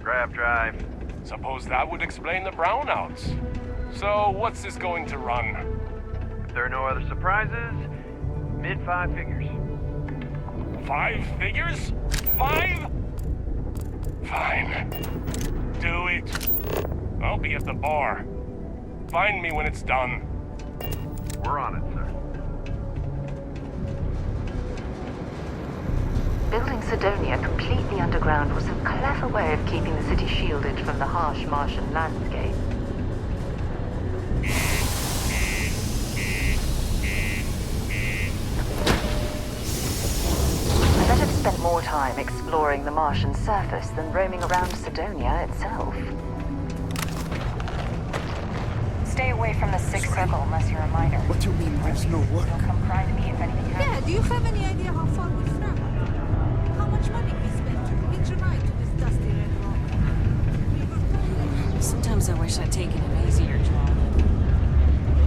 Grab drive. Suppose that would explain the brownouts. So, what's this going to run? If there are no other surprises, mid-five figures. 5 figures? 5? Fine. Do it. I'll be at the bar. Find me when it's done. We're on it, sir. Building Sidonia completely underground was a clever way of keeping the city shielded from the harsh Martian landscape. I bet I've spent more time exploring the Martian surface than roaming around Sidonia itself. Stay away from the Sixth Circle unless you're a minor. What do you mean there's no work? You'll come cry to me if anything happens. Yeah, do you have any idea how far we've traveled? How much money we spent to hitch a ride to this dusty red rock? Sometimes I wish I'd taken an easier job.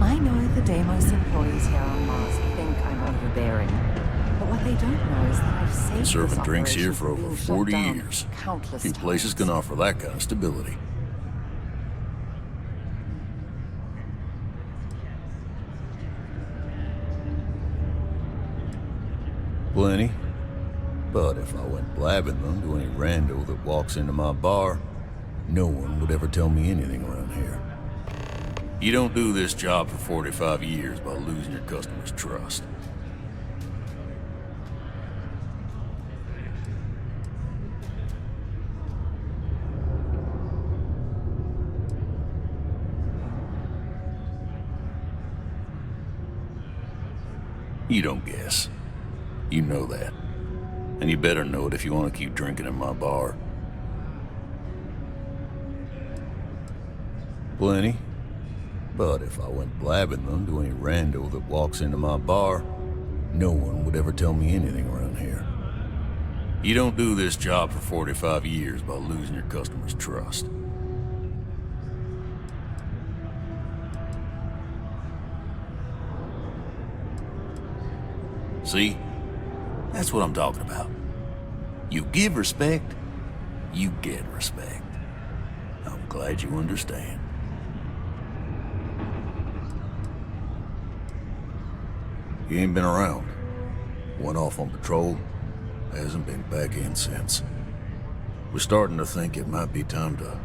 I know the Deimos employees here on Mars think I'm overbearing. But what they don't know is that I've saved Been serving this drinks here operation for from over being 40 shut down years. countless Few places times. can offer that kind of stability. Plenty. But if I went blabbing them to any rando that walks into my bar, no one would ever tell me anything around here. You don't do this job for 45 years by losing your customers' trust. You don't guess. You know that. And you better know it if you want to keep drinking in my bar. Plenty. But if I went blabbing them to any rando that walks into my bar, no one would ever tell me anything around here. You don't do this job for 45 years by losing your customers' trust. See? That's what I'm talking about. You give respect, you get respect. I'm glad you understand. You ain't been around. Went off on patrol, hasn't been back in since. We're starting to think it might be time to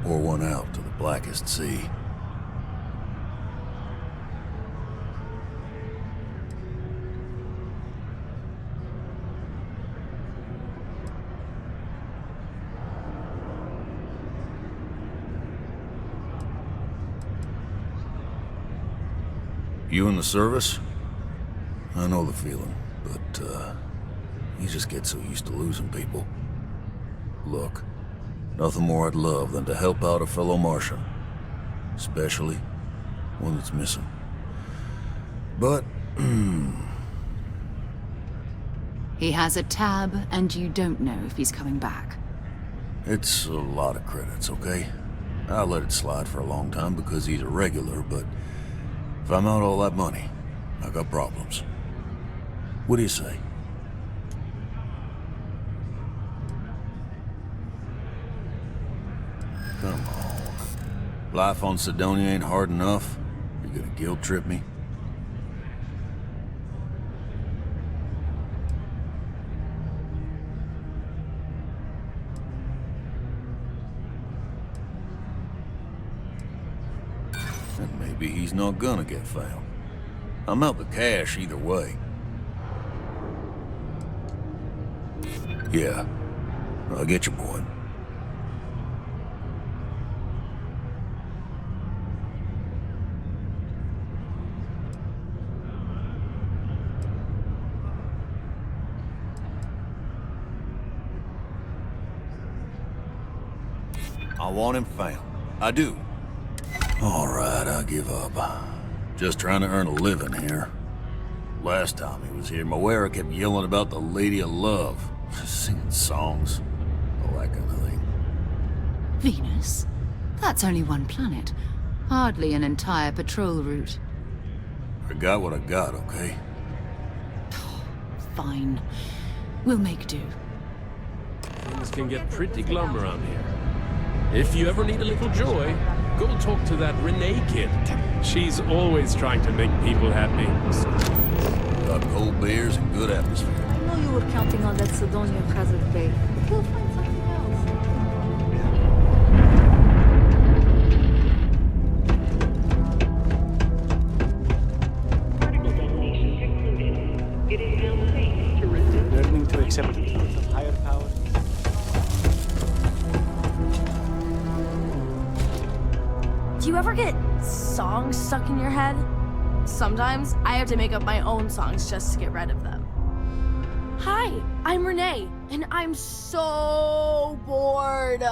pour one out to the blackest sea. You in the service? I know the feeling, but, you just get so used to losing people. Look, nothing more I'd love than to help out a fellow Martian. Especially one that's missing. But, He has a tab, and you don't know if he's coming back. it's a lot of credits, okay? I let it slide for a long time because he's a regular, but if I'm out all that money, I got problems. What do you say? Come on. Life on Sidonia ain't hard enough. You're gonna guilt trip me? And maybe he's not gonna get found. I'm out the cash either way. Yeah, I get your point. I want him found. I do. All right, I give up. Just trying to earn a living here. Last time he was here, Moera kept yelling about the Lady of Love. Singing songs. All that kind of thing. Venus? That's only one planet. Hardly an entire patrol route. I got what I got, okay? Fine. We'll make do. Things can get pretty glum around here. If you ever need a little joy, go talk to that Renee kid. She's always trying to make people happy. Got cold beers and good atmosphere. I know you were counting on that Sidonia Hazard Bay. We'll find something else. Particle detonation concluded. It is now safe to resume. Learning to accept the truth of higher power. Do you ever get songs stuck in your head? Sometimes I have to make up my own songs just to get rid of them. Hi, I'm Renee, and I'm so bored.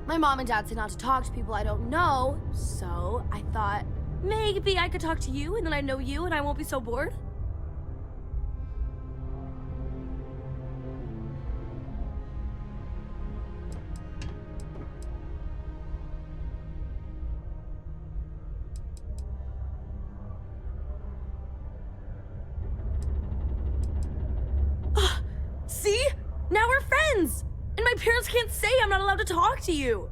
My mom and dad said not to talk to people I don't know, so I thought maybe I could talk to you, and then I know you, and I won't be so bored. See? Now we're friends! And my parents can't say I'm not allowed to talk to you.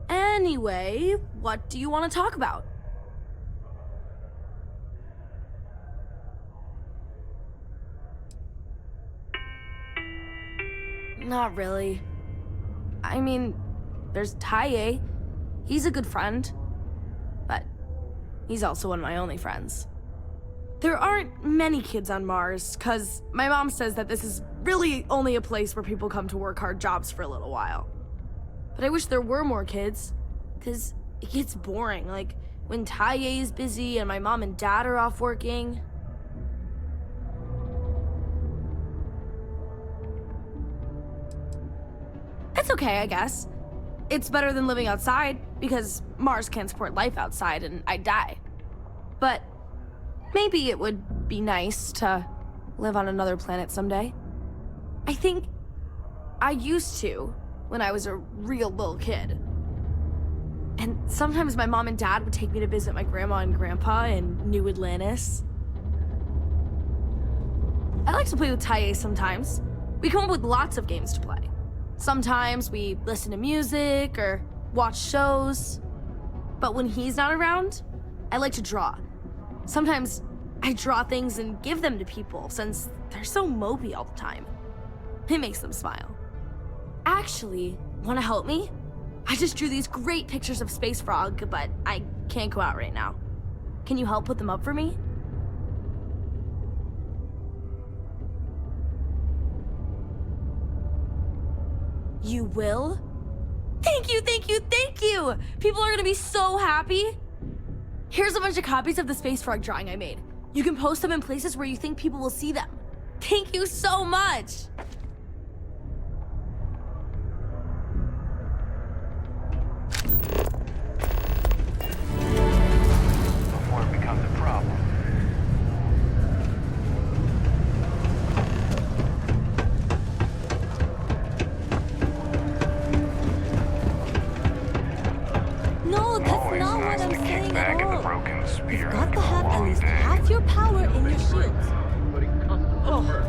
Anyway, what do you want to talk about? Not really. I mean, there's Taye. He's a good friend. But he's also one of my only friends. There aren't many kids on Mars, because my mom says that this is really only a place where people come to work hard jobs for a little while. But I wish there were more kids, because it gets boring, like when Taye is busy and my mom and dad are off working. It's okay, I guess. It's better than living outside, because Mars can't support life outside and I'd die. But maybe it would be nice to live on another planet someday. I think I used to when I was a real little kid. And sometimes my mom and dad would take me to visit my grandma and grandpa in New Atlantis. I like to play with Taye sometimes. We come up with lots of games to play. Sometimes we listen to music or watch shows. But when he's not around, I like to draw. Sometimes I draw things and give them to people since they're so mopey all the time. It makes them smile. Actually, wanna help me? I just drew these great pictures of Space Frog, but I can't go out right now. Can you help put them up for me? You will? Thank you, thank you, thank you! People are gonna be so happy. Here's a bunch of copies of the Space Frog drawing I made. You can post them in places where you think people will see them. Thank you so much! Before it becomes a problem. No, that's Always not nice what I'm to kick saying back at in the all. broken spear You've got after to a have at long least day. half your power in your shields. Putting customers first.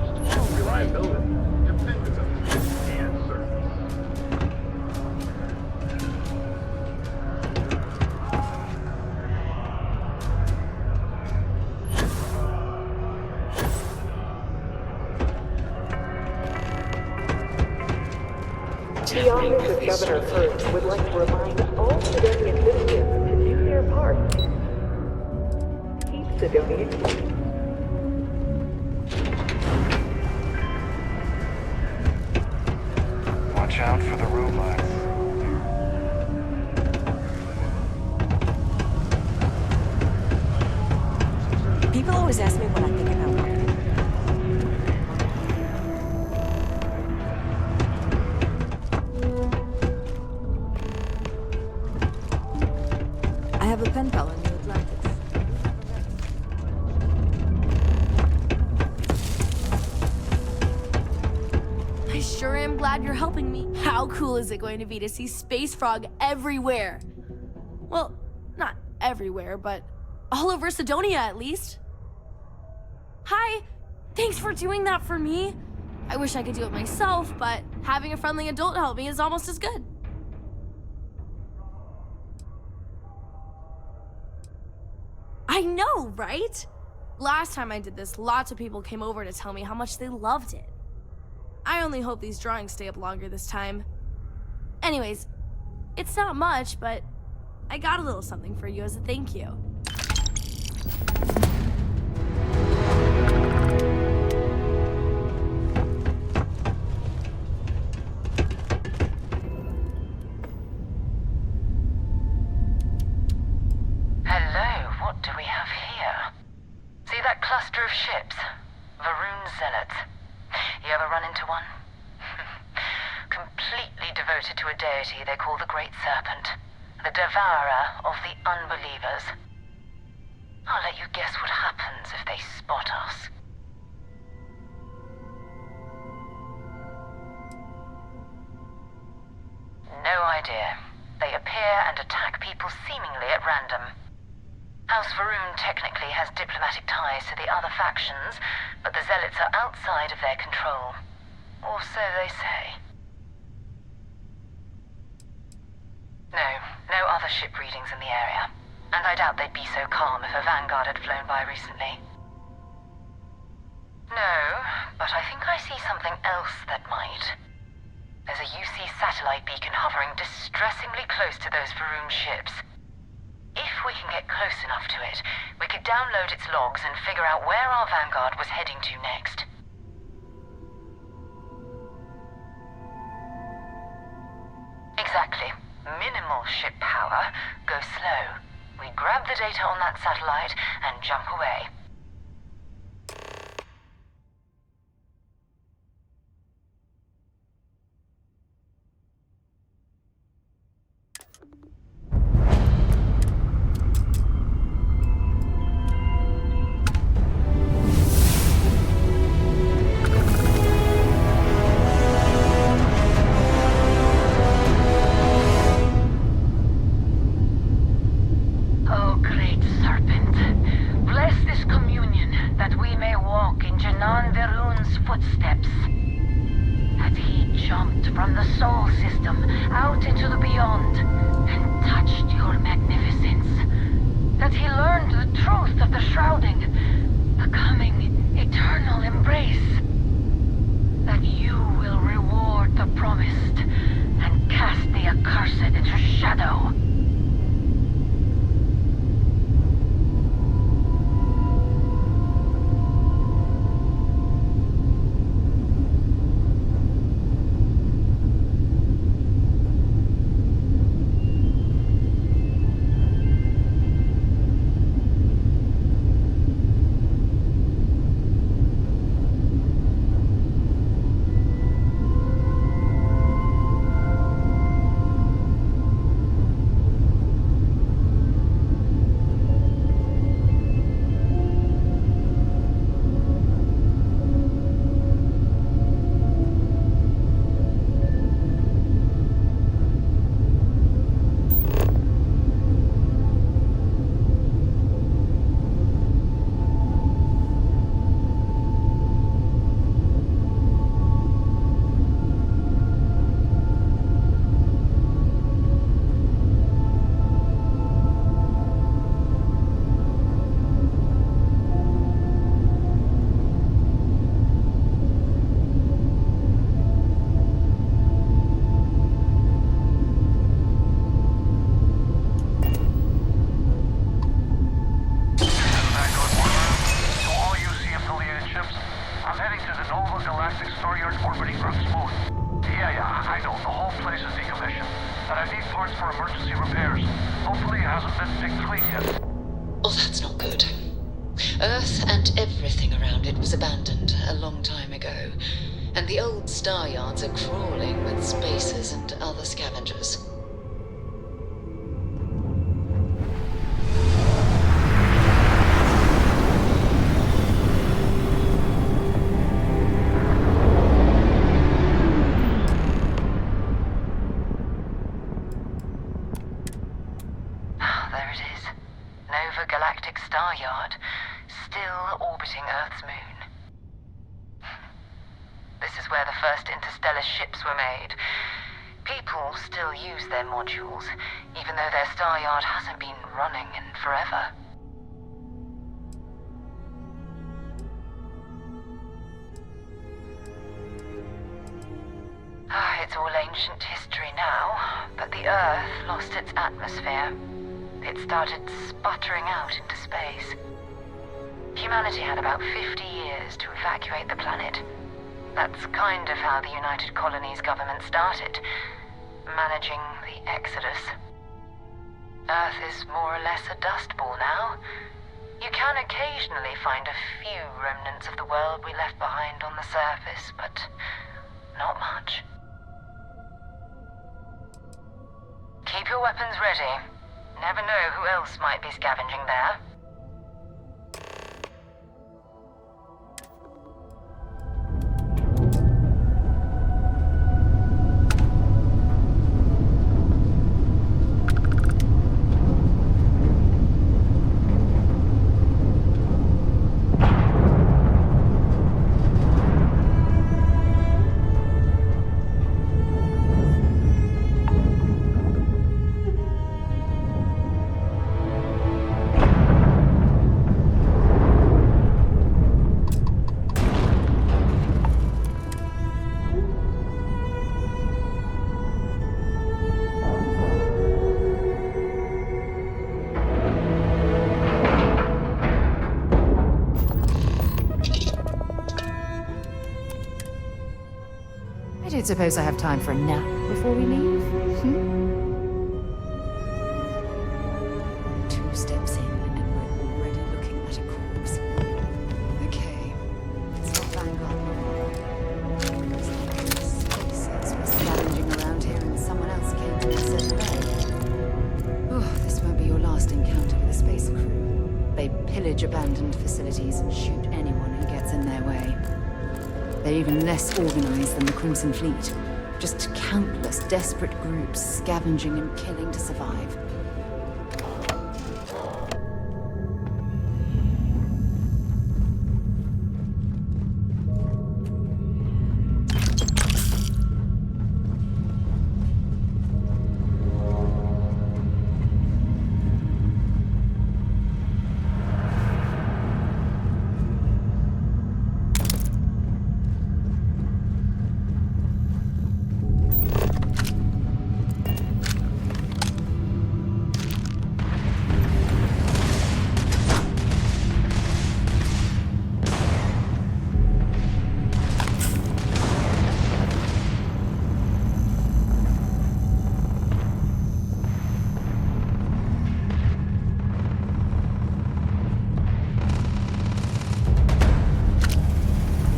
Reliability, dependability, and service. The Office of Governor Hurd would like to remind all civilian citizens to do their part. Keep civilians safe. Watch out for the robots. People always ask me what I think about work. I have a pen pal in New Atlantis. I sure am glad you're helping me. How cool is it going to be to see Space Frog everywhere? Well, not everywhere, but all over Sidonia at least. Hi, thanks for doing that for me. I wish I could do it myself, but having a friendly adult help me is almost as good. I know, right? Last time I did this, lots of people came over to tell me how much they loved it. I only hope these drawings stay up longer this time. Anyways, it's not much, but I got a little something for you as a thank you. Hello, what do we have here? See that cluster of ships? Varun Zealots. You ever run into one? Completely devoted to a deity they call the Great Serpent, the devourer of the unbelievers. I'll let you guess what happens if they spot us. No idea. They appear and attack people seemingly at random. House Varun technically has diplomatic ties to the other factions, but the Zealots are outside of their control. Or so they say. No other ship readings in the area. And I doubt they'd be so calm if a Vanguard had flown by recently. No, but I think I see something else that might. There's a UC satellite beacon hovering distressingly close to those Varun ships. If we can get close enough to it, we could download its logs and figure out where our Vanguard was heading to next. Exactly. Minimal ship power, go slow. We grab the data on that satellite and jump away. Earth and everything around it was abandoned a long time ago, and the old star yards are crawling with spacers and other scavengers. There it is. Nova Galactic Star Yard, still orbiting Earth's moon. This is where the first interstellar ships were made. People still use their modules, even though their star yard hasn't been running in forever. it's all ancient history now, but the Earth lost its atmosphere. It started sputtering out into space. Humanity had about 50 years to evacuate the planet. That's kind of how the United Colonies government started, managing the exodus. Earth is more or less a dust ball now. You can occasionally find a few remnants of the world we left behind on the surface, but not much. Keep your weapons ready. Never know who else might be scavenging there. I don't suppose I have time for a nap before we leave? Two steps in and we're already looking at a corpse. Okay, it's not Vanguard. Looks like the spacers were scavenging around here and someone else came to us at bay. Oh, this won't be your last encounter with a spacer crew. They pillage abandoned facilities and shoot anyone who gets in their way. They're even less organized than the Crimson Fleet. Just countless desperate groups scavenging and killing to survive.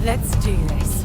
Let's do this.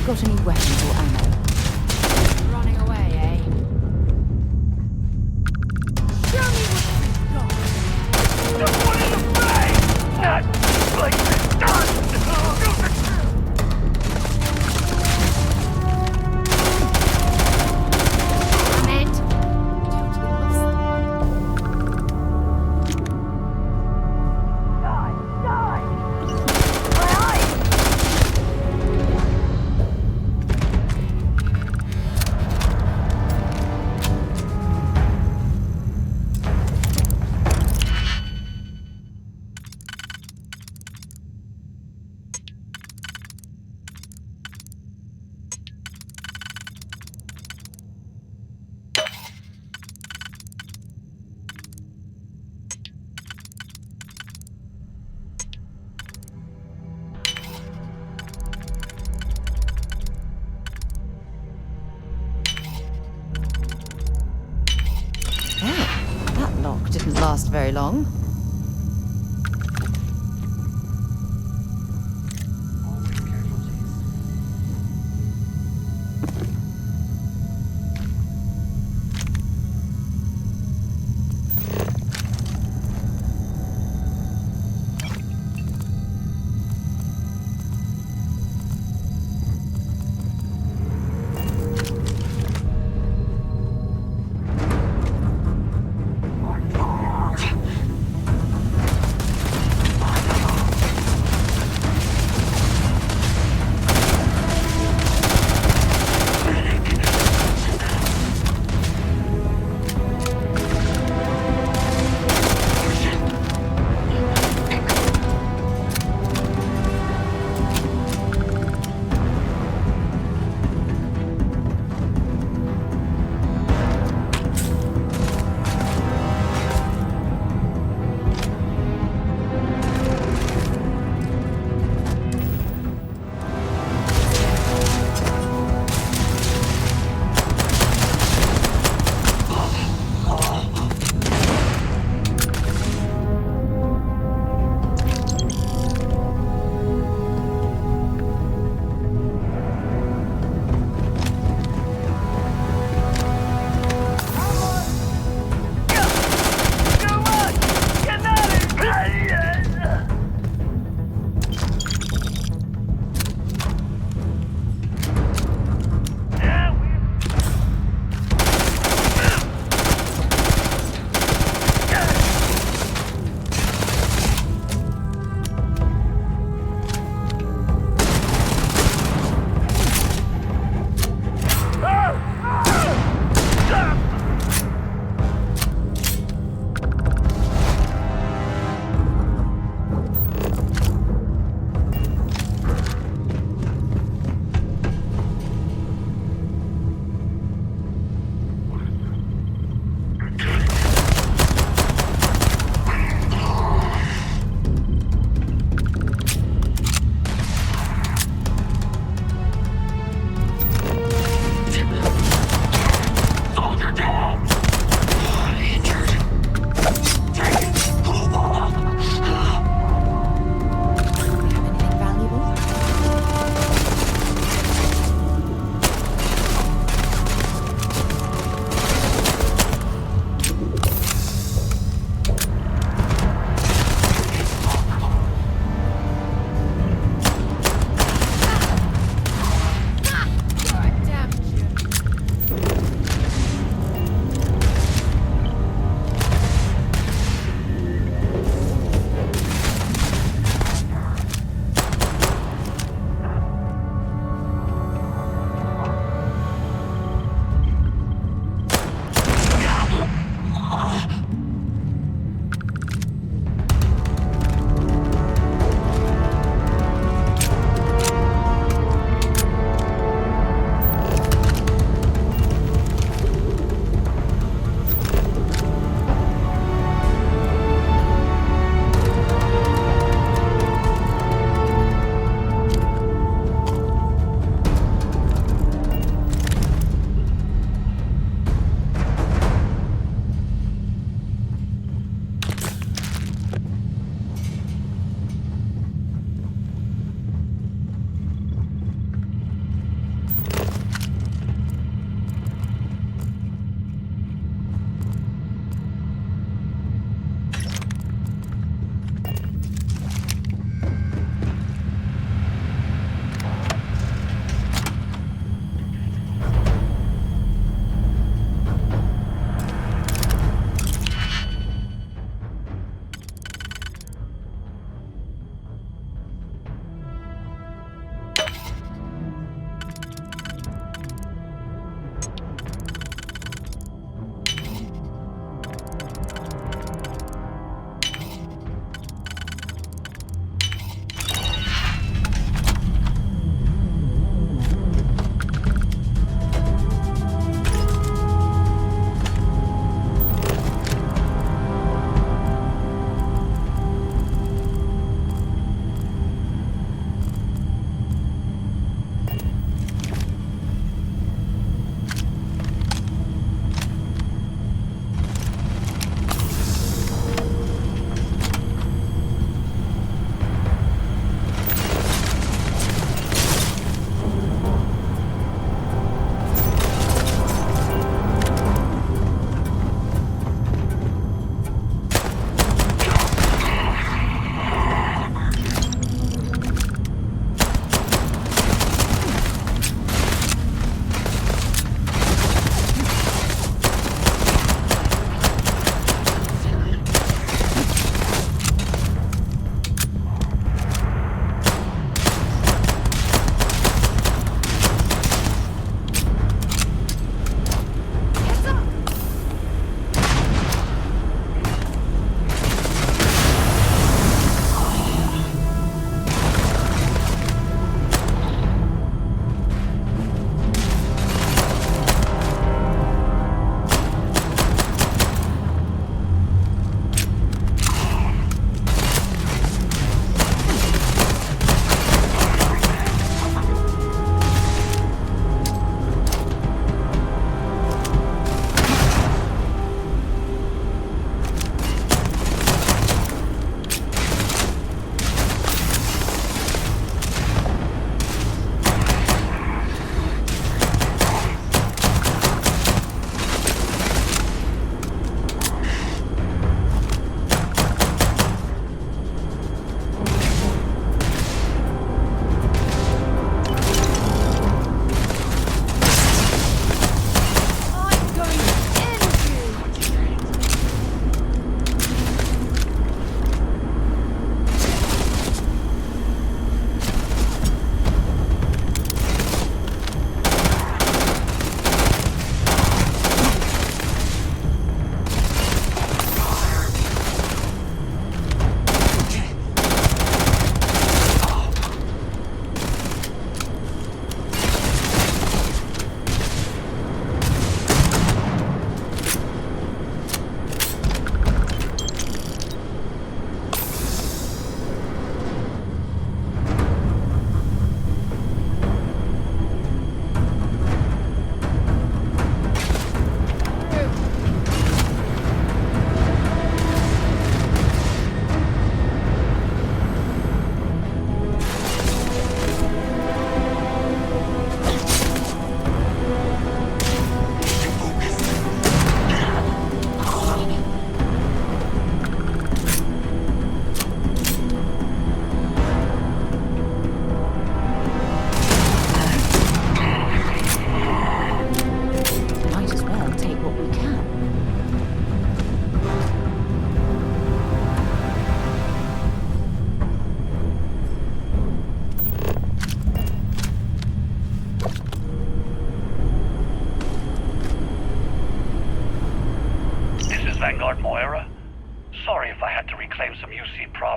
Got any weapons or ammo? Running away, eh? Show me what you've got! Just one in the face! Not like this! very long.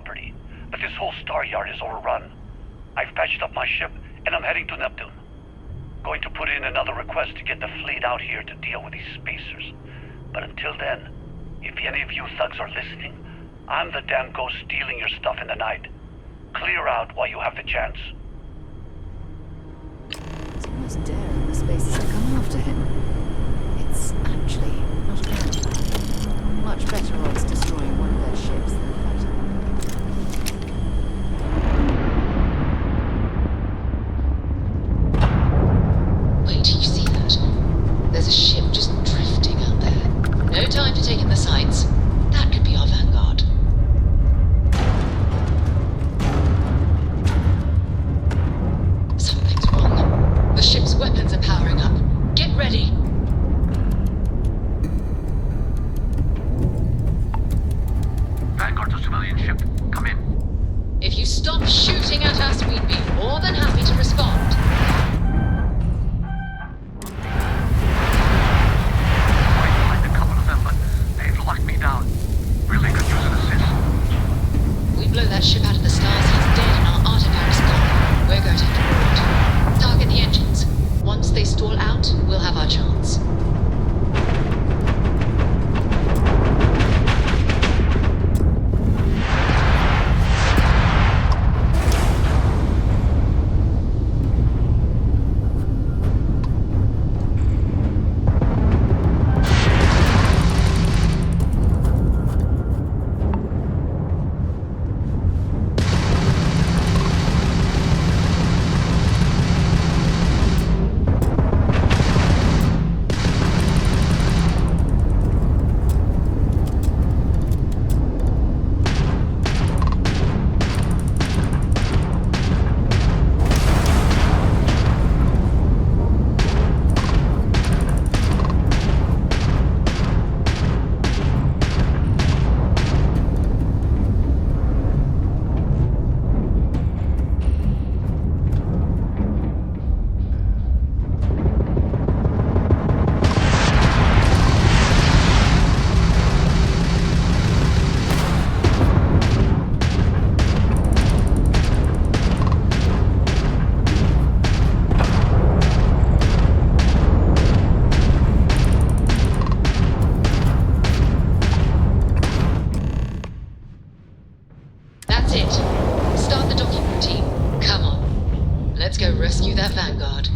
property, but this whole star yard is overrun. I've patched up my ship, and I'm heading to Neptune. Going to put in another request to get the fleet out here to deal with these spacers. But until then, if any of you thugs are listening, I'm the damn ghost stealing your stuff in the night. Clear out while you have the chance. It's almost daring the spacers to come after him. It's actually not a bad plan. Much better odds destroying one of their ships than fighting one. Wait till you see that. There's a ship just drifting out there. No time to take in the sights. That could be our vanguard. Something's wrong. The ship's weapons are powering up. Get ready. Vanguard's a civilian ship. Come in. If you stop shooting at us, we'd be more than happy to respond. Find a couple of them, but they've locked me down. Really could use an assist. We blow that ship out of the stars, he's dead and our artifact's gone. We're going to have to board. Target the engines. Once they stall out, we'll have our chance. That's it. Start the docking routine. Come on. Let's go rescue that vanguard.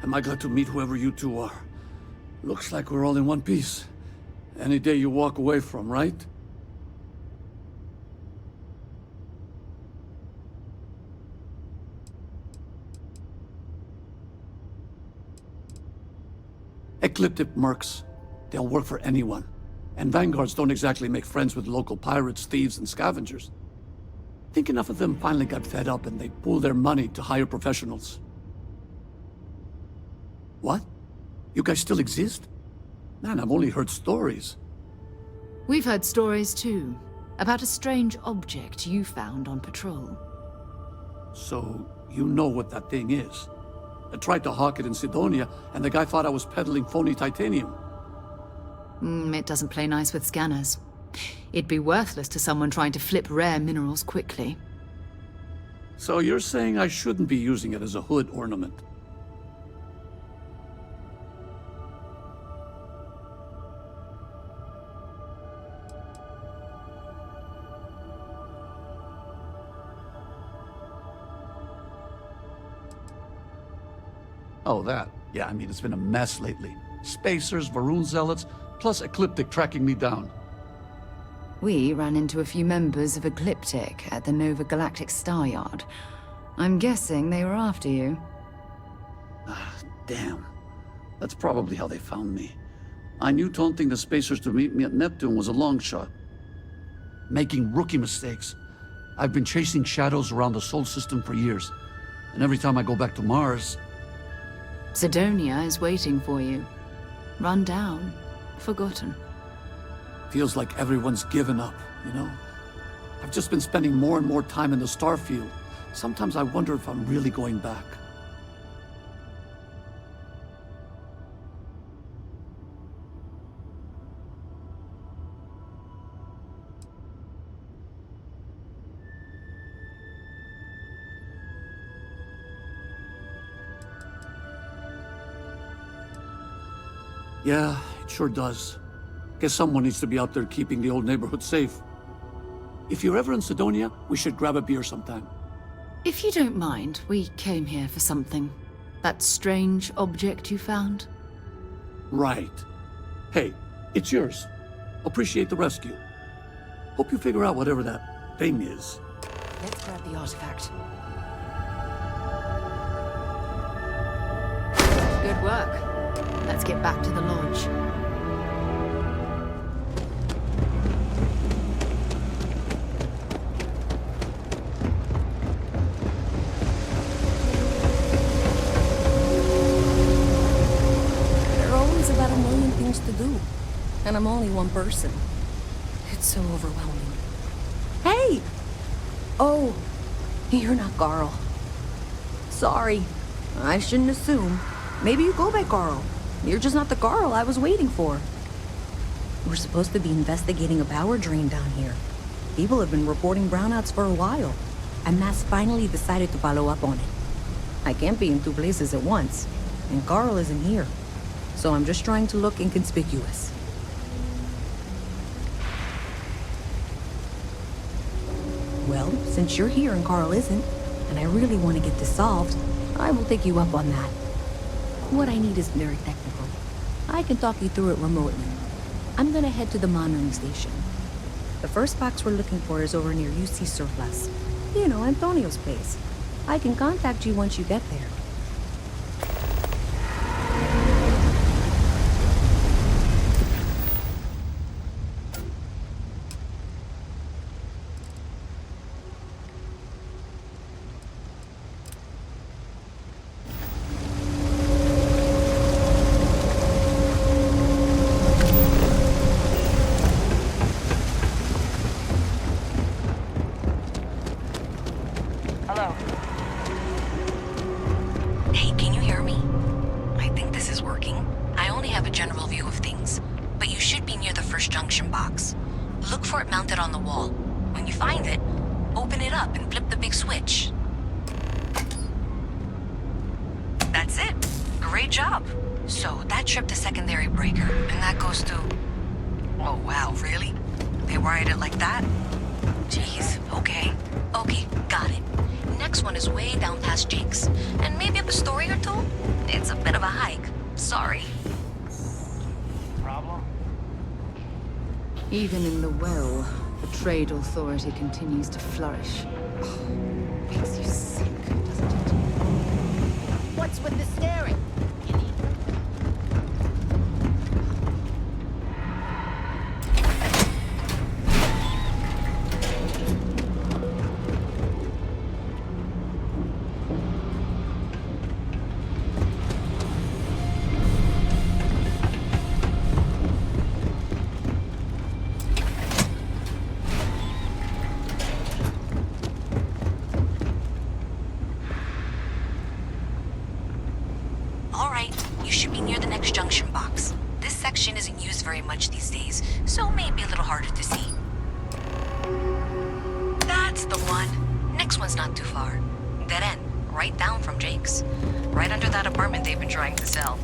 Am I glad to meet whoever you two are. Looks like we're all in one piece. Any day you walk away from, right? Ecliptic mercs. They'll work for anyone. And vanguards don't exactly make friends with local pirates, thieves, and scavengers. I think enough of them finally got fed up and they pooled their money to hire professionals. What? You guys still exist? Man, I've only heard stories. We've heard stories too, about a strange object you found on patrol. So, you know what that thing is? I tried to hawk it in Sidonia, and the guy thought I was peddling phony titanium. It doesn't play nice with scanners. It'd be worthless to someone trying to flip rare minerals quickly. So you're saying I shouldn't be using it as a hood ornament? Oh, that. Yeah, I mean, it's been a mess lately. Spacers, Varun zealots, plus Ecliptic tracking me down. We ran into a few members of Ecliptic at the Nova Galactic Star Yard. I'm guessing they were after you. Damn. That's probably how they found me. I knew taunting the Spacers to meet me at Neptune was a long shot. Making rookie mistakes. I've been chasing shadows around the Sol system for years. And every time I go back to Mars... Sidonia is waiting for you. Run down. Forgotten. Feels like everyone's given up, you know? I've just been spending more and more time in the Starfield. Sometimes I wonder if I'm really going back. Yeah, it sure does. Guess someone needs to be out there keeping the old neighborhood safe. If you're ever in Sidonia, we should grab a beer sometime. If you don't mind, we came here for something. That strange object you found? Right. Hey, it's yours. Appreciate the rescue. Hope you figure out whatever that thing is. Let's grab the artifact. Good work. Let's get back to the lodge. There are always about a million things to do, and I'm only one person. It's so overwhelming. Hey! Oh, you're not Carl. Sorry, I shouldn't assume. Maybe you go by Carl. You're just not the Carl I was waiting for. We're supposed to be investigating a power drain down here. People have been reporting brownouts for a while, and Mass finally decided to follow up on it. I can't be in two places at once, and Carl isn't here, so I'm just trying to look inconspicuous. Well, since you're here and Carl isn't, and I really want to get this solved, I will take you up on that. What I need is very technical. I can talk you through it remotely. I'm gonna head to the monitoring station. The first box we're looking for is over near UC Surplus. You know, Antonio's place. I can contact you once you get there. Hey, can you hear me? I think this is working. I only have a general view of things, but you should be near the first junction box. Look for it mounted on the wall. When you find it, open it up and flip the big switch. That's it. Great job. So that tripped the secondary breaker, and that goes to... Oh wow, really? They wired it like that? Jeez, okay. Okay, got it. Now next one is way down past Jake's. And maybe up a story or two? It's a bit of a hike. Sorry. Problem? Even in the well, the trade authority continues to flourish. Makes you sick, doesn't it? What's with the staring? Alright, you should be near the next junction box. This section isn't used very much these days, so maybe a little harder to see. That's the one. Next one's not too far. Dead end, right down from Jake's. Right under that apartment they've been trying to sell.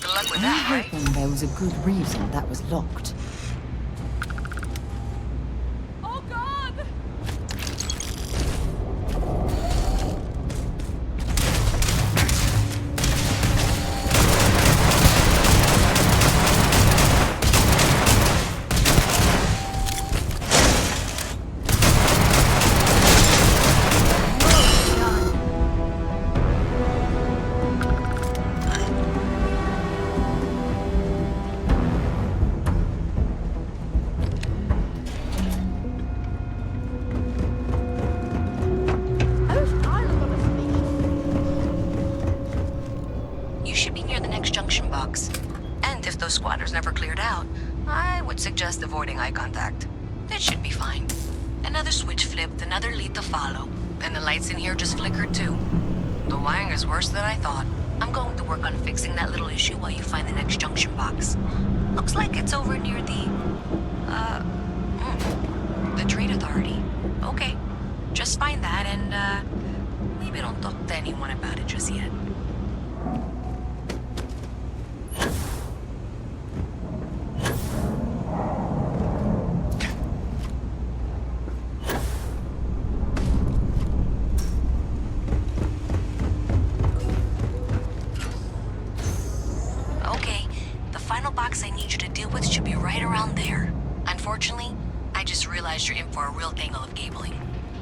Good luck with that, right? Hoping there was a good reason that was locked. Oh God! You should be near the next junction box. And if those squatters never cleared out, I would suggest avoiding eye contact. It should be fine. Another switch flipped, another lead to follow. And the lights in here just flickered too. The wiring is worse than I thought. I'm going to work on fixing that little issue while you find the next junction box. Looks like it's over near the Trade Authority. Okay, just find that and, maybe don't talk to anyone about it just yet. Okay, the final box I need you to deal with should be right around there. Unfortunately, I just realized you're in for a real tangle of cabling.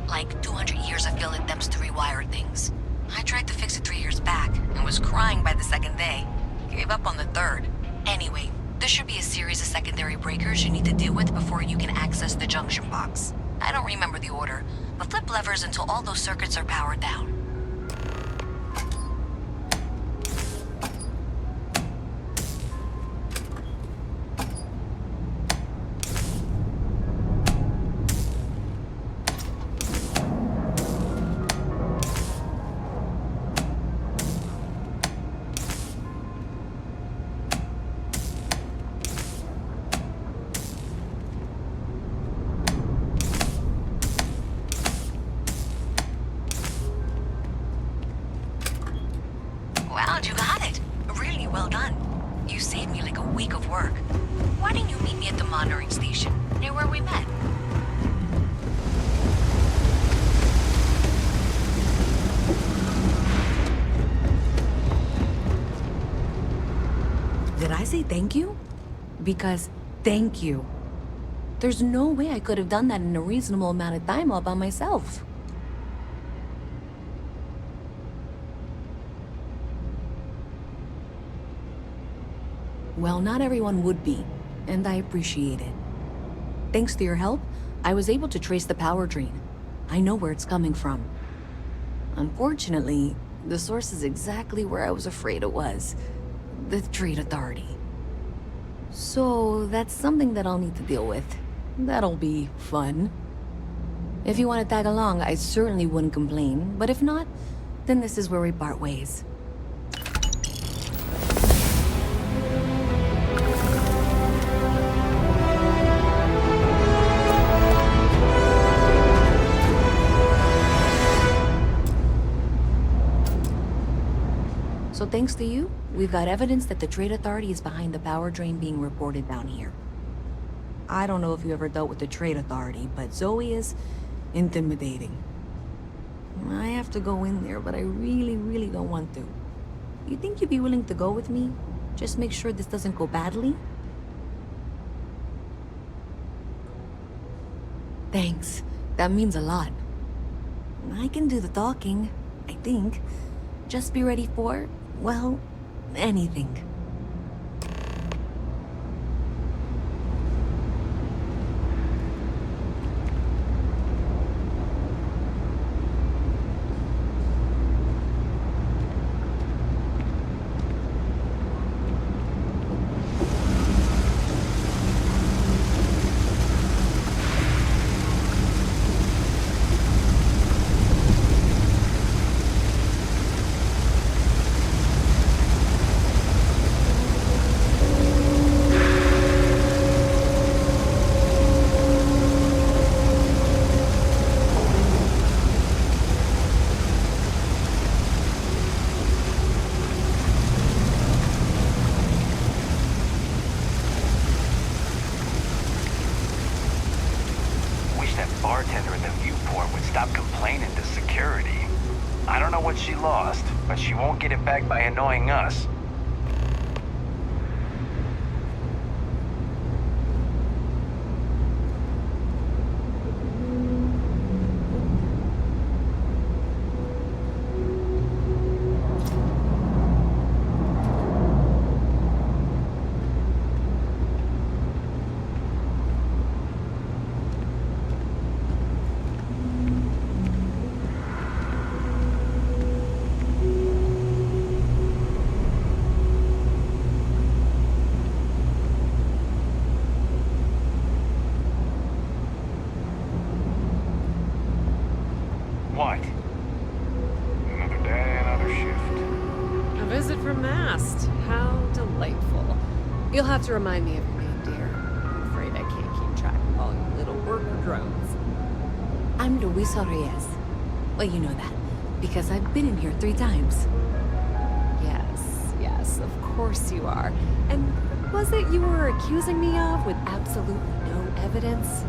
Like 200 years of field attempts to rewire things. I tried to fix it 3 years back and was crying by the second day. Gave up on the third. Anyway, there should be a series of secondary breakers you need to deal with before you can access the junction box. I don't remember the order, but flip levers until all those circuits are powered down. Wow, you got it. Really well done. You saved me like a week of work. Why didn't you meet me at the monitoring station, near where we met? Did I say thank you? Because thank you. There's no way I could have done that in a reasonable amount of time all by myself. Well, not everyone would be, and I appreciate it. Thanks to your help, I was able to trace the power drain. I know where it's coming from. Unfortunately, the source is exactly where I was afraid it was. The Trade Authority. So, that's something that I'll need to deal with. That'll be fun. If you want to tag along, I certainly wouldn't complain, but if not, then this is where we part ways. thanks to you, we've got evidence that the Trade Authority is behind the power drain being reported down here. I don't know if you ever dealt with the Trade Authority, but Zoe is intimidating. I have to go in there, but I really don't want to. You think you'd be willing to go with me? Just make sure this doesn't go badly? Thanks. That means a lot. I can do the talking, I think. Just be ready for, well, anything. Bartender in the viewport would stop complaining to security. I don't know what she lost, but she won't get it back by annoying us. What? Another day, another shift. A visit from Mast. How delightful. You'll have to remind me of your name, dear. I'm afraid I can't keep track of all you little worker drones. I'm Luisa Reyes. Well, you know that, because I've been in here 3 times. Yes, of course you are. And what was it you were accusing me of with absolutely no evidence?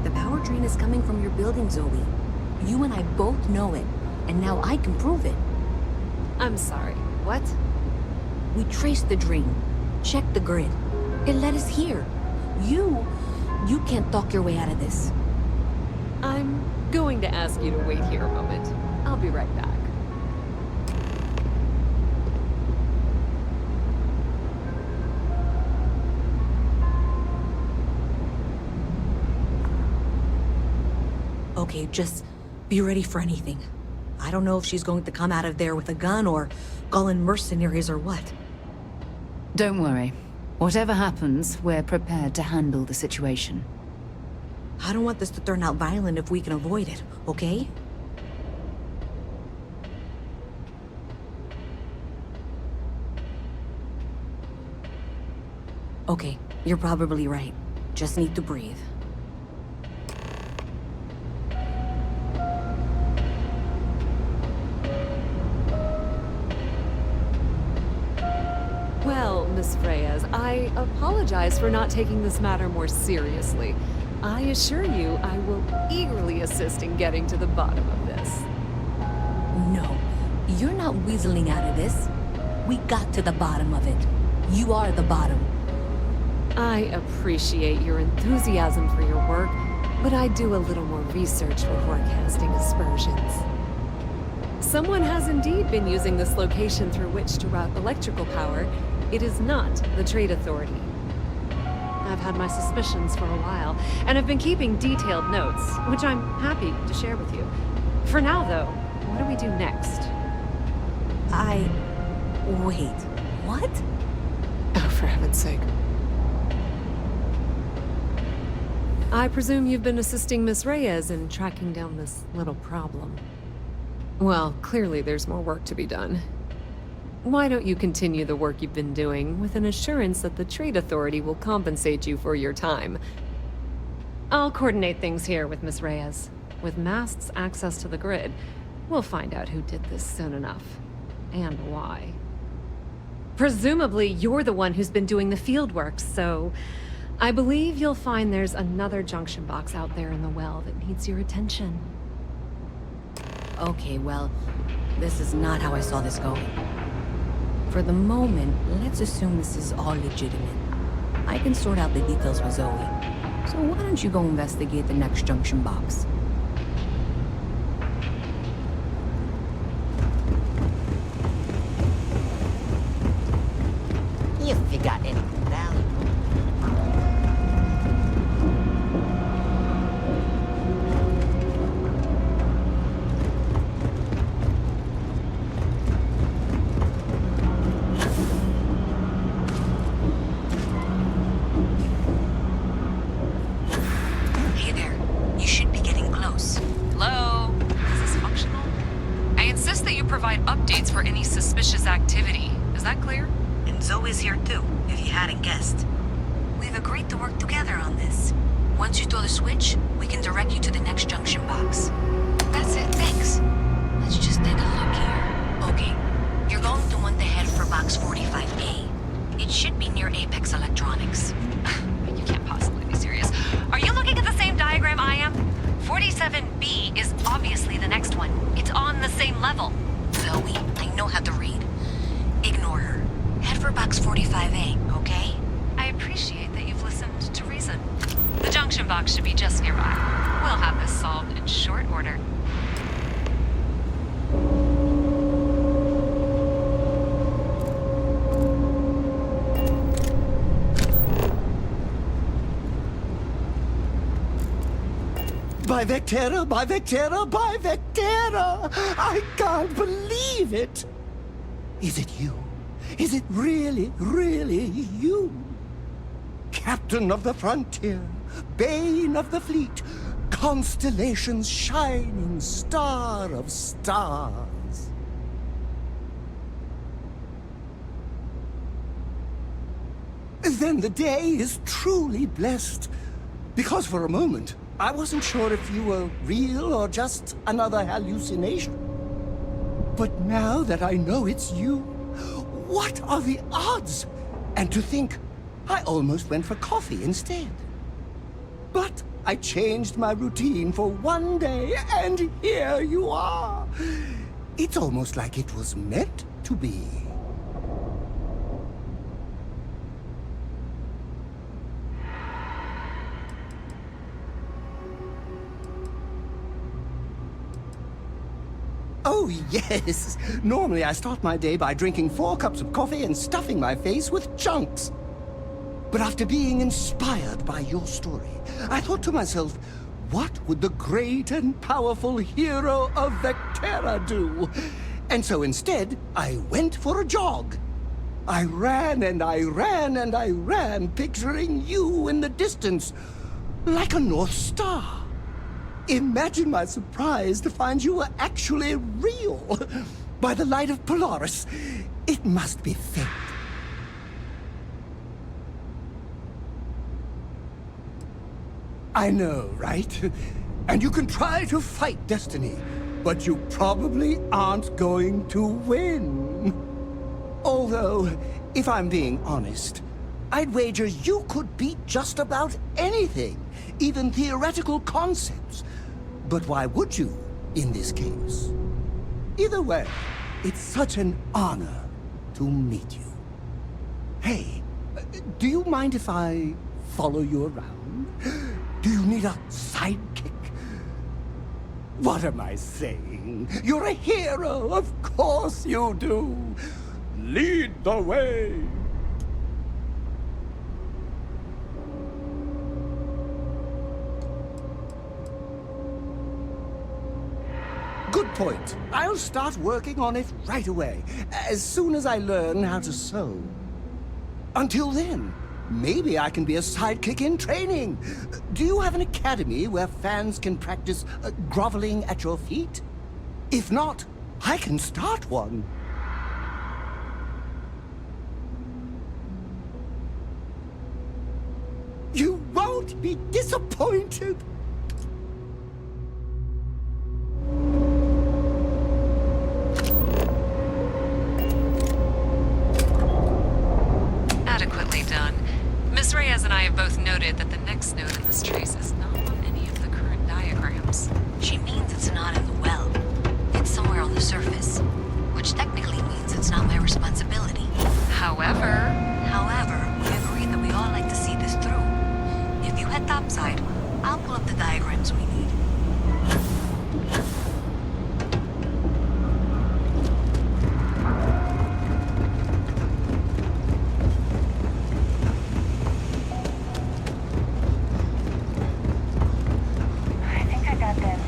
The power drain is coming from your building, Zoe. You and I both know it, and now I can prove it. I'm sorry, what? We traced the drain, checked the grid. It led us here. You can't talk your way out of this. I'm going to ask you to wait here a moment. I'll be right back. Okay, just be ready for anything. I don't know if she's going to come out of there with a gun or call in mercenaries or what. Don't worry. Whatever happens, we're prepared to handle the situation. I don't want this to turn out violent if we can avoid it, okay? Okay, you're probably right. Just need to breathe. Well, Miss Reyes, I apologize for not taking this matter more seriously. I assure you I will eagerly assist in getting to the bottom of this. No, you're not weaseling out of this. We got to the bottom of it. You are the bottom. I appreciate your enthusiasm for your work, but I do a little more research before casting aspersions. Someone has indeed been using this location through which to route electrical power. It is not the Trade Authority. I've had my suspicions for a while, and have been keeping detailed notes, which I'm happy to share with you. For now, though, what do we do next? Wait, what? Oh, for heaven's sake. I presume you've been assisting Miss Reyes in tracking down this little problem. Well, clearly there's more work to be done. Why don't you continue the work you've been doing with an assurance that the Trade Authority will compensate you for your time? I'll coordinate things here with Miss Reyes. With Mast's access to the grid, we'll find out who did this soon enough. And why. Presumably, you're the one who's been doing the field work, so I believe you'll find there's another junction box out there in the well that needs your attention. Okay, well, this is not how I saw this going. For the moment, let's assume this is all legitimate. I can sort out the details with Zoe. So why don't you go investigate the next junction box? If you got anything valuable. Hey there. You should be getting close. Hello? Is this functional? I insist that you provide updates for any suspicious activity. Is that clear? And Zoe's here too, if you hadn't guessed. We've agreed to work together on this. Once you throw the switch, we can direct you to the next junction box. That's it, thanks. Let's just take a look here. Okay, you're going to want to head for box 45A. It should be near Apex Electronics. You can't possibly be serious. Are you looking at the same diagram I am? 47B is obviously the next one. It's on the same level. Zoe, I know how to read. Ignore her. Head for box 45A, okay? I appreciate that you've listened to reason. The junction box should be just nearby. We'll have this solved in short order. By Vectera, by Vectera, by Vectera! I can't believe it! Is it you? Is it really, really you? Captain of the frontier, bane of the fleet, constellation's shining star of stars. Then the day is truly blessed, because for a moment, I wasn't sure if you were real or just another hallucination. But now that I know it's you, what are the odds? And to think, I almost went for coffee instead. But I changed my routine for one day, and here you are. It's almost like it was meant to be. Oh, yes. Normally I start my day by drinking 4 cups of coffee and stuffing my face with chunks. But after being inspired by your story, I thought to myself, what would the great and powerful hero of Vectera do? And so instead, I went for a jog. I ran and I ran and I ran, picturing you in the distance, like a North Star. Imagine my surprise to find you were actually real. By the light of Polaris, it must be fate. I know, right? And you can try to fight destiny, but you probably aren't going to win. Although, if I'm being honest, I'd wager you could beat just about anything, even theoretical concepts. But why would you, in this case? Either way, it's such an honor to meet you. Hey, do you mind if I follow you around? Do you need a sidekick? What am I saying? You're a hero, of course you do. Lead the way. Good point. I'll start working on it right away, as soon as I learn how to sew. Until then, maybe I can be a sidekick in training. Do you have an academy where fans can practice groveling at your feet? If not, I can start one. You won't be disappointed. Miss Reyes and I have both noted that the next node in this trace is not on any of the current diagrams. She means it's not in the well. It's somewhere on the surface. Which technically means it's not my responsibility. However, we agreed that we all like to see this through. If you head topside, I'll pull up the diagrams we need. I think I got them.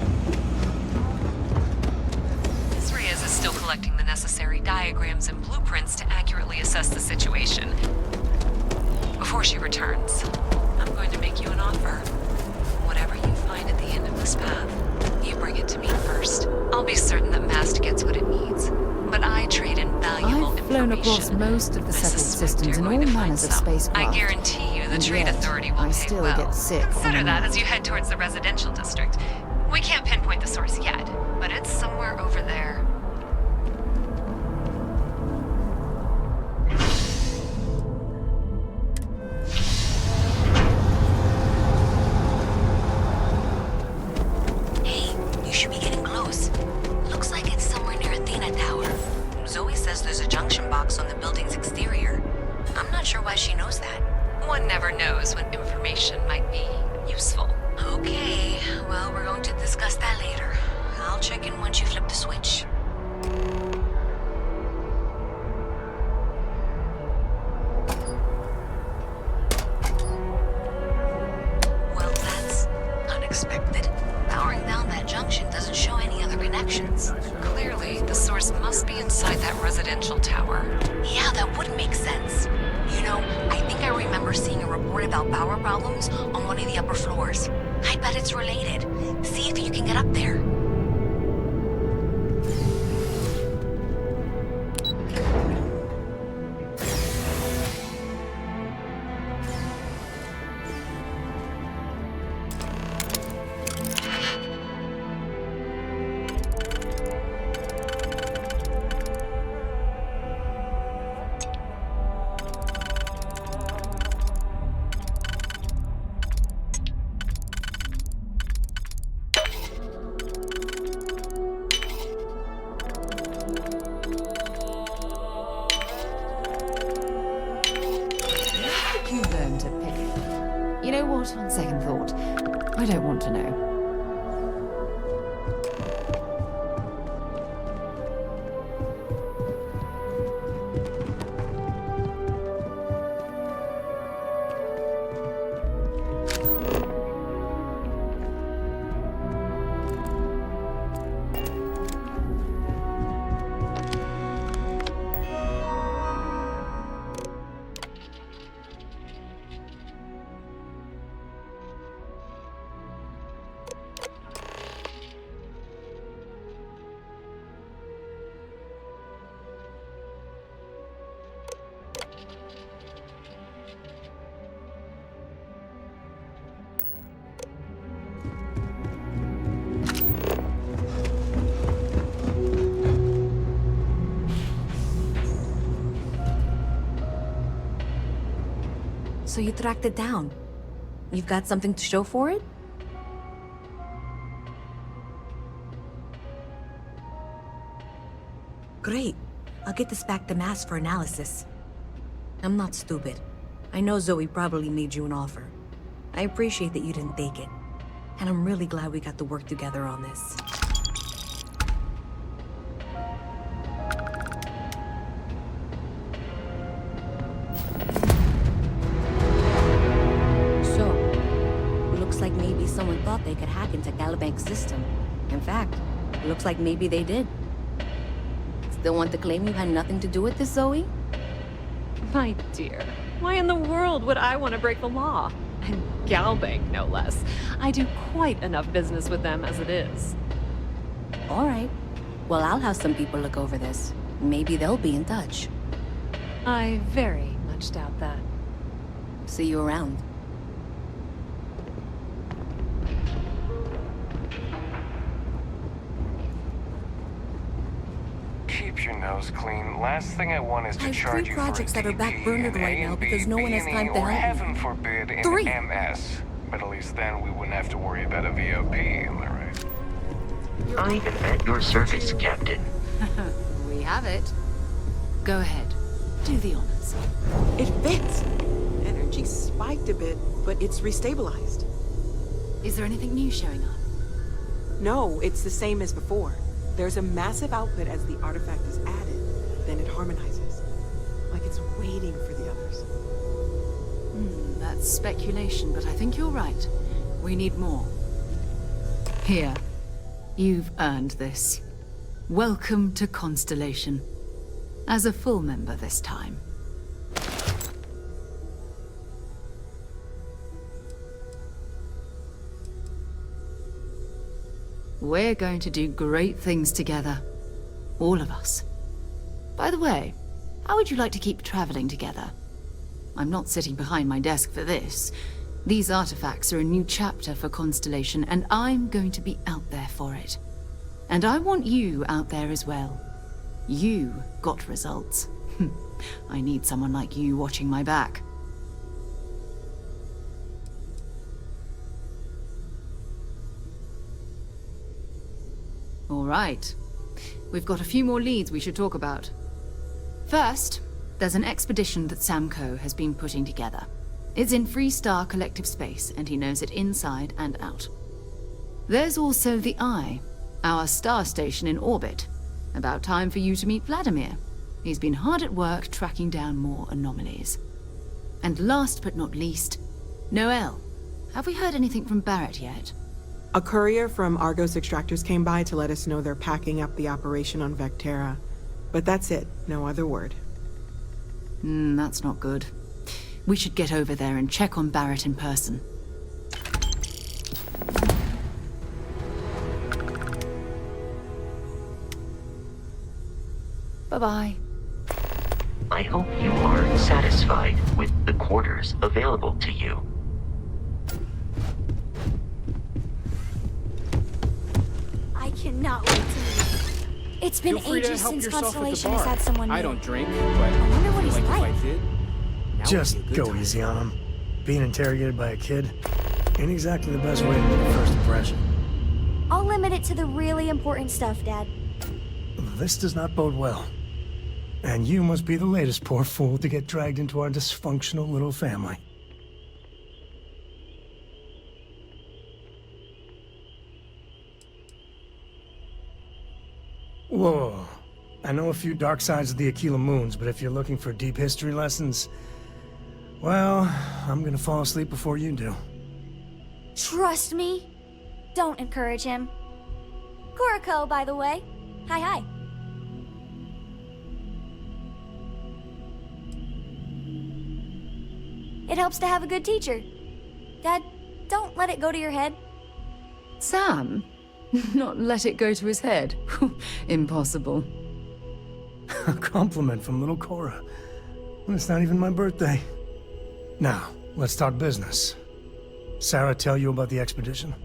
Miss Reyes is still collecting the necessary diagrams and blueprints to accurately assess the situation. Before she returns, I'm going to make you an offer. Whatever you find at the end of this path, you bring it to me first. I'll be certain that Mast gets what it needs, but I trade in valuable I've flown information. across most of the I settled suspect systems you're in going all to find manners of some. spacecraft. I guarantee you the And Trade yet, Authority will I pay still well. get sick on Consider the that map. as you head towards the residential district. We can't pinpoint the source yet, but it's somewhere over there. Hey, you should be getting close. Looks like it's somewhere near Athena Tower. Zoe says there's a junction box on the building's exterior. I'm not sure why she knows that. One never knows when information might be useful. Okay, well, we're going to discuss that later. I'll check in once you flip the switch. Well, that's unexpected. Powering down that junction doesn't show any other connections. Clearly, the source must be inside that residential tower. Yeah, that would make sense. You know, I think I remember seeing a report about power problems on one of the upper floors. I bet it's related. See if you can get up there. You learn to pick. You know what? On second thought, I don't want to know. So you tracked it down. You've got something to show for it? Great. I'll get this back to Mass for analysis. I'm not stupid. I know Zoe probably made you an offer. I appreciate that you didn't take it. And I'm really glad we got to work together on this. So, looks like maybe someone thought they could hack into Calibank's system. In fact, looks like maybe they did. Still want to claim you had nothing to do with this, Zoe? My dear, why in the world would I want to break the law? And Galbank, no less. I do quite enough business with them as it is. All right. Well, I'll have some people look over this. Maybe they'll be in touch. I very much doubt that. See you around. Keep your house clean, last thing I want is to I have charge 3 you for a projects that are DP, backburnered an right now because no A&B, one has B&E, time to or help me. heaven forbid, an 3. MS. But at least then we wouldn't have to worry about a VOP, am I right? I am at your service, Captain. We have it. Go ahead. Do the honors. It fits. Energy spiked a bit, but it's restabilized. Is there anything new showing up? No, it's the same as before. There's a massive output as the artifact is added, then it harmonizes. Like it's waiting for the others. That's speculation, but I think you're right. We need more. Here. You've earned this. Welcome to Constellation. As a full member this time. We're going to do great things together. All of us. By the way, how would you like to keep traveling together? I'm not sitting behind my desk for this. These artifacts are a new chapter for Constellation, and I'm going to be out there for it. And I want you out there as well. You got results. I need someone like you watching my back. All right. We've got a few more leads we should talk about. First, there's an expedition that Samco has been putting together. It's in Freestar Collective Space, and he knows it inside and out. There's also the Eye, our star station in orbit. About time for you to meet Vladimir. He's been hard at work tracking down more anomalies. And last but not least, Noel. Have we heard anything from Barrett yet? A courier from Argos Extractors came by to let us know they're packing up the operation on Vectera. But that's it, no other word. That's not good. We should get over there and check on Barrett in person. Bye-bye. I hope you are satisfied with the quarters available to you. I cannot wait to leave. It's been Feel free to ages help since yourself at the Constellation has bar. had someone new. I don't drink, but I wonder what he's if like. I did, now Just would be a go good time. easy on him. Being interrogated by a kid ain't exactly the best way to make a first impression. I'll limit it to the really important stuff, Dad. This does not bode well. And you must be the latest poor fool to get dragged into our dysfunctional little family. Whoa. I know a few dark sides of the Aquila Moons, but if you're looking for deep history lessons, well, I'm gonna fall asleep before you do. Trust me. Don't encourage him. Kuriko, by the way. Hi. It helps to have a good teacher. Dad, don't let it go to your head. Sam? Not let it go to his head? Impossible. A compliment from little Cora. Well, it's not even my birthday. Now, let's talk business. Sarah tell you about the expedition?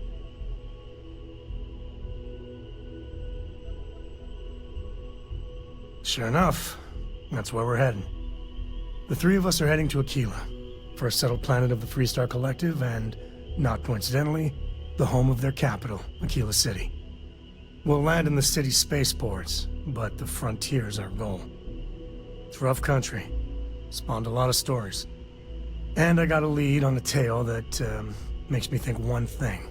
Sure enough, that's where we're heading. The 3 of us are heading to Aquila, first settled planet of the Freestar Collective, and, not coincidentally, the home of their capital, Aquila City. We'll land in the city's spaceports, but the frontier's our goal. It's rough country. Spawned a lot of stories. And I got a lead on a tale that makes me think one thing.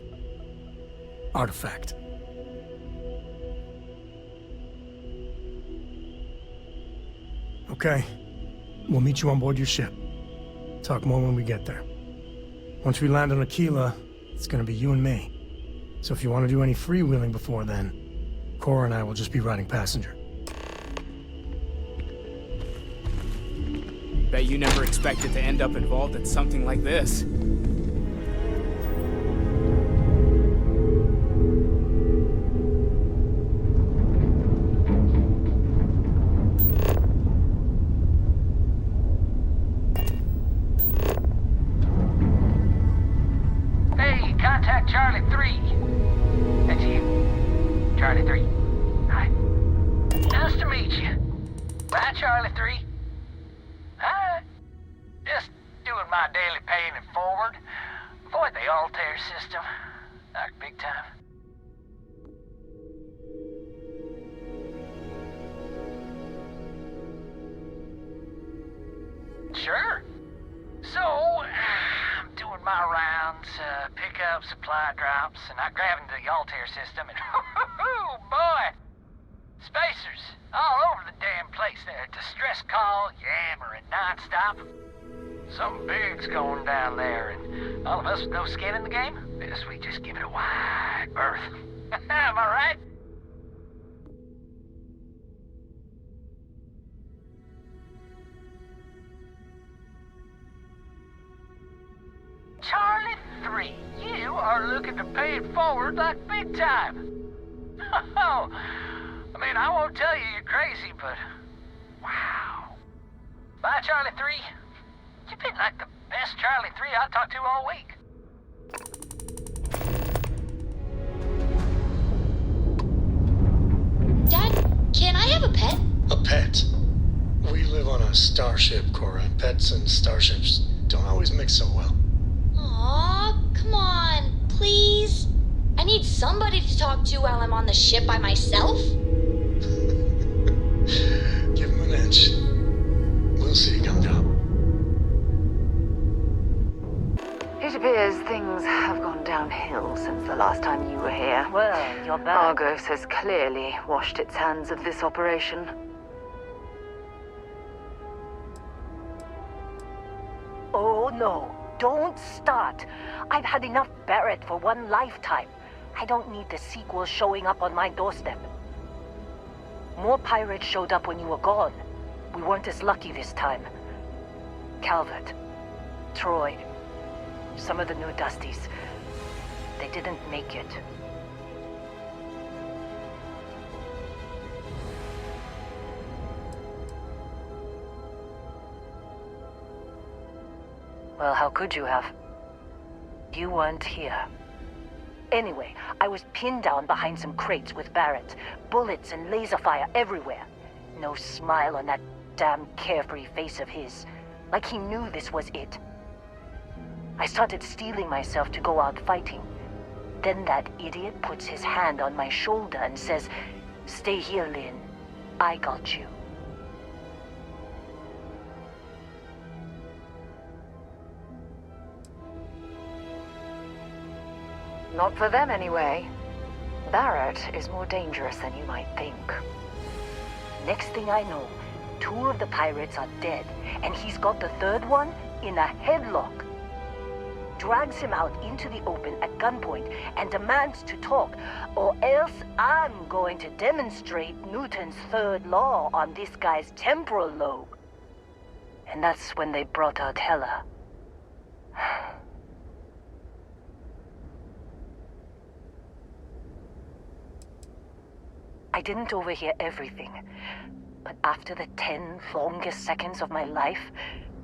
Artifact. Okay. We'll meet you on board your ship. Talk more when we get there. Once we land on Aquila, it's gonna be you and me. So if you want to do any freewheeling before then, Cora and I will just be riding passenger. Bet you never expected to end up involved in something like this. Hey, contact Charlie 3. That's you. Charlie 3. Hi. Nice to meet you. Bye, Charlie 3. Hi. Just doing my daily paying it forward. Avoid the Altair system. Like big time. Sure. So, I'm doing my rounds, pick up supply drops, and I grab into the Altair system, and oh boy! Spacers all over the damn place there. Distress call, yammering nonstop. Something big's going down there, and all of us with no skin in the game, we just give it a wide berth. Am I right? Charlie 3, you are looking to pay it forward like big time. Oh, I mean, I won't tell you you're crazy, but wow. Bye, Charlie 3. You've been like the best Charlie 3 I talked to all week. Dad, can I have a pet? A pet? We live on a starship, Cora, and pets and starships don't always mix so well. Aw, come on, please. I need somebody to talk to while I'm on the ship by myself. Give him an inch. We'll see you come down. It appears things have gone downhill since the last time you were here. Well, you're back. Argos has clearly washed its hands of this operation. Oh, no. Don't start. I've had enough Barrett for one lifetime. I don't need the sequel showing up on my doorstep. More pirates showed up when you were gone. We weren't as lucky this time. Calvert, Troy, some of the new Dusties. They didn't make it. Well, how could you have? You weren't here. Anyway, I was pinned down behind some crates with Barrett. Bullets and laser fire everywhere. No smile on that damn carefree face of his. Like he knew this was it. I started steeling myself to go out fighting. Then that idiot puts his hand on my shoulder and says, "Stay here, Lynn. I got you." Not for them, anyway. Barrett is more dangerous than you might think. Next thing I know, 2 of the pirates are dead, and he's got the 3rd one in a headlock. Drags him out into the open at gunpoint and demands to talk, or else I'm going to demonstrate Newton's 3rd law on this guy's temporal lobe. And that's when they brought out Hela. I didn't overhear everything, but after the 10 longest seconds of my life,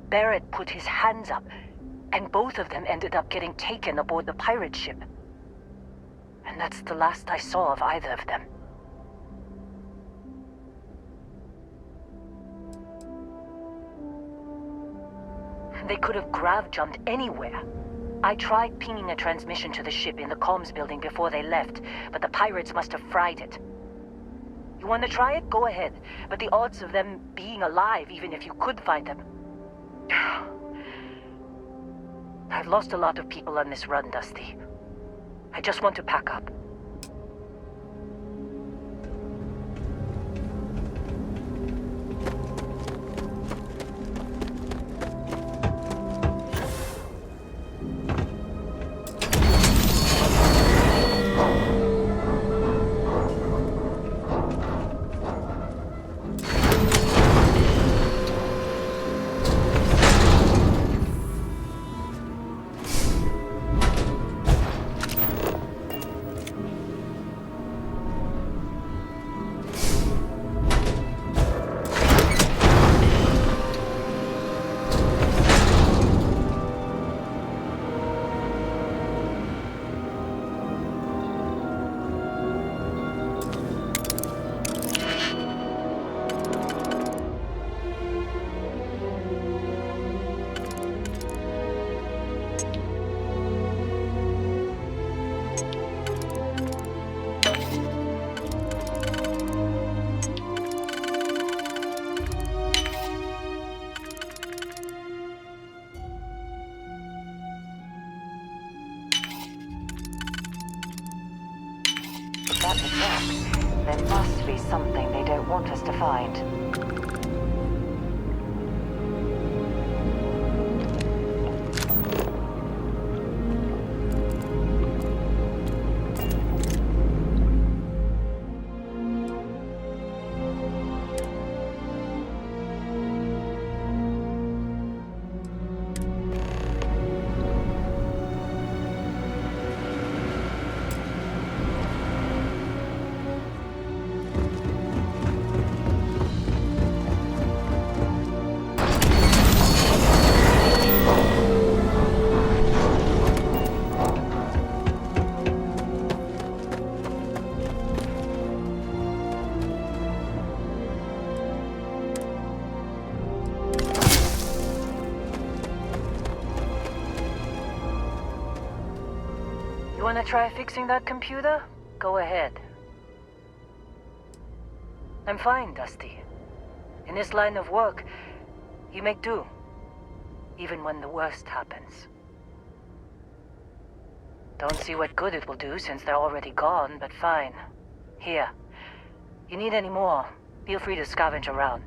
Barrett put his hands up, and both of them ended up getting taken aboard the pirate ship. And that's the last I saw of either of them. They could have grav-jumped anywhere. I tried pinging a transmission to the ship in the comms building before they left, but the pirates must have fried it. You want to try it? Go ahead. But the odds of them being alive, even if you could find them... I've lost a lot of people on this run, Dusty. I just want to pack up. the desk, there must be something they don't want us to find. You wanna try fixing that computer? Go ahead. I'm fine, Dusty. In this line of work, you make do. Even when the worst happens. Don't see what good it will do since they're already gone, but fine. Here. You need any more, feel free to scavenge around.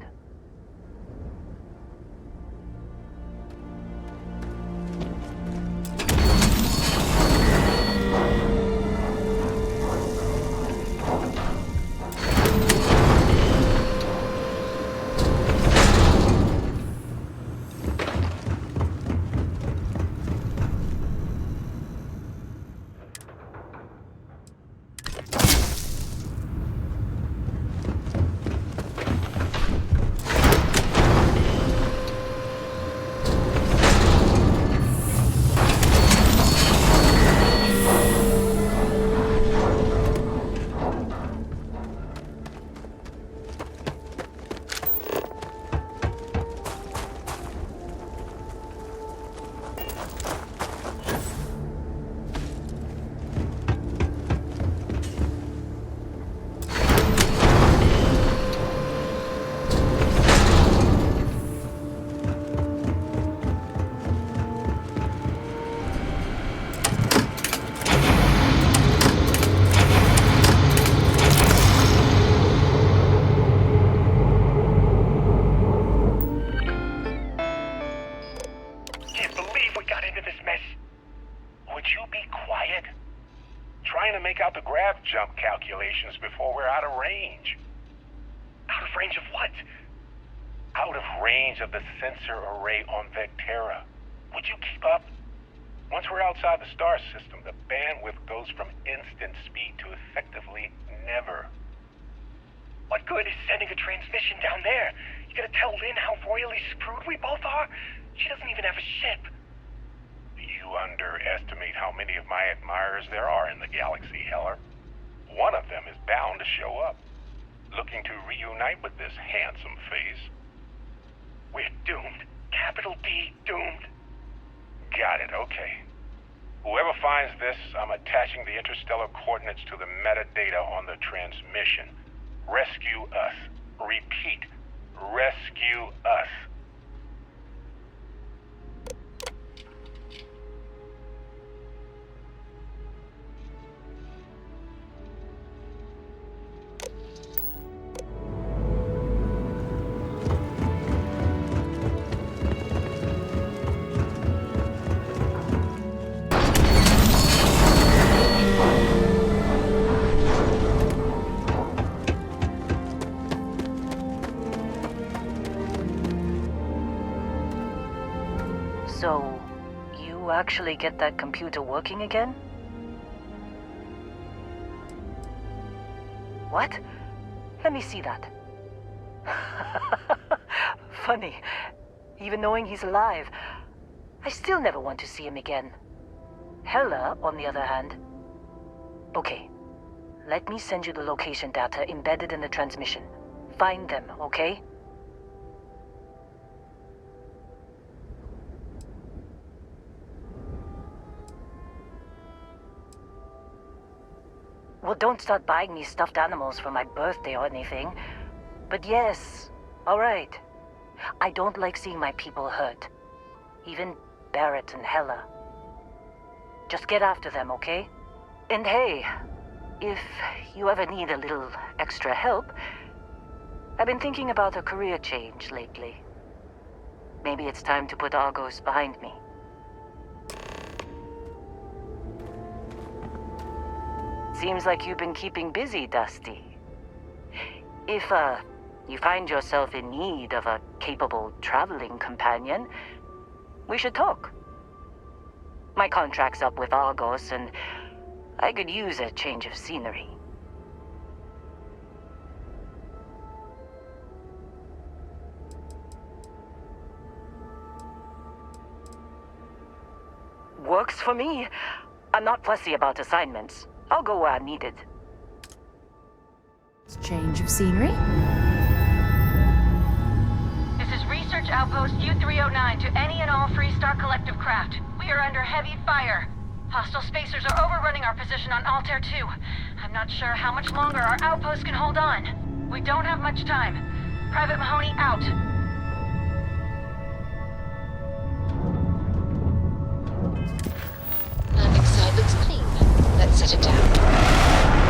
Jump calculations before we're out of range. Out of range of what? Out of range of the sensor array on Vectera. Would you keep up? Once we're outside the star system, the bandwidth goes from instant speed to effectively never. What good is sending a transmission down there? You gonna tell Lynn how royally screwed we both are? She doesn't even have a ship. You underestimate how many of my admirers there are in the galaxy, Heller. One of them is bound to show up, looking to reunite with this handsome face. We're doomed. Capital D, doomed. Got it, okay. Whoever finds this, I'm attaching the interstellar coordinates to the metadata on the transmission. Rescue us. Repeat, rescue us. So, you actually get that computer working again? What? Let me see that. Funny. Even knowing he's alive, I still never want to see him again. Hella, on the other hand. Okay. Let me send you the location data embedded in the transmission. Find them, okay? Well, don't start buying me stuffed animals for my birthday or anything. But yes, all right. I don't like seeing my people hurt. Even Barrett and Hella. Just get after them, okay? And hey, if you ever need a little extra help, I've been thinking about a career change lately. Maybe it's time to put Argos behind me. Seems like you've been keeping busy, Dusty. If, you find yourself in need of a capable traveling companion, we should talk. My contract's up with Argos, and I could use a change of scenery. Works for me. I'm not fussy about assignments. I'll go where I'm needed. Change of scenery? This is Research Outpost U-309 to any and all Freestar Collective craft. We are under heavy fire. Hostile spacers are overrunning our position on Altair 2. I'm not sure how much longer our outpost can hold on. We don't have much time. Private Mahoney out. Landing site looks clean. Let's set it down.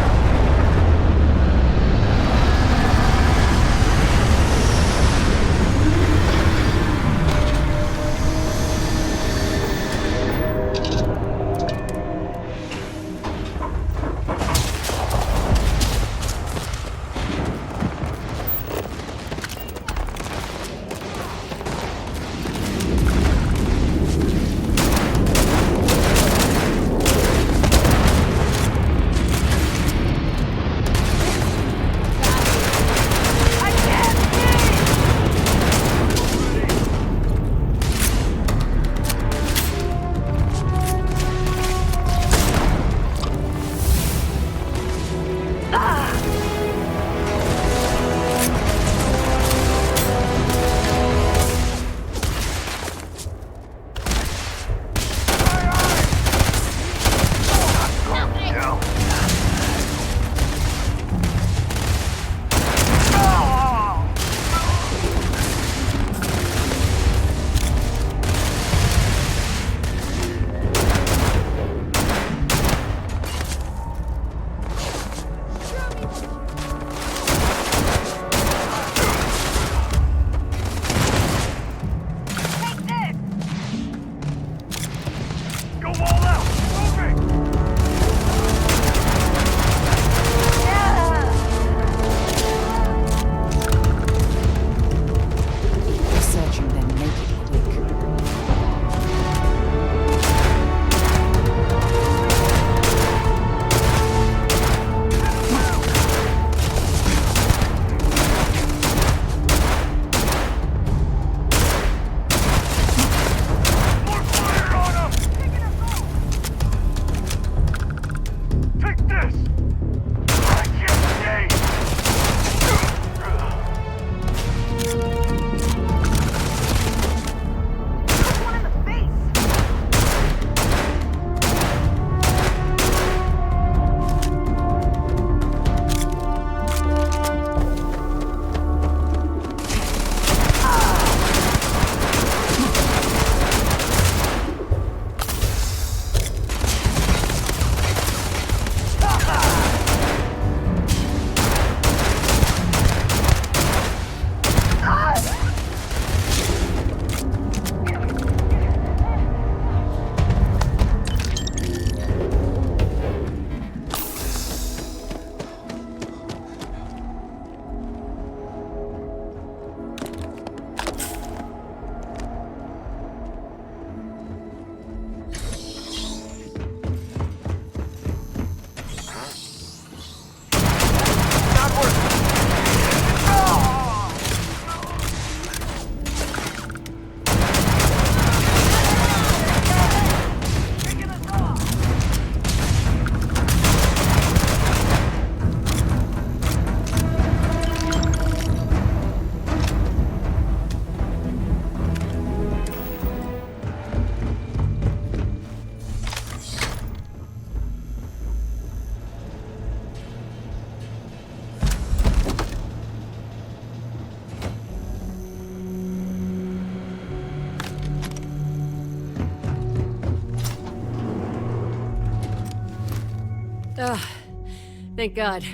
Thank God.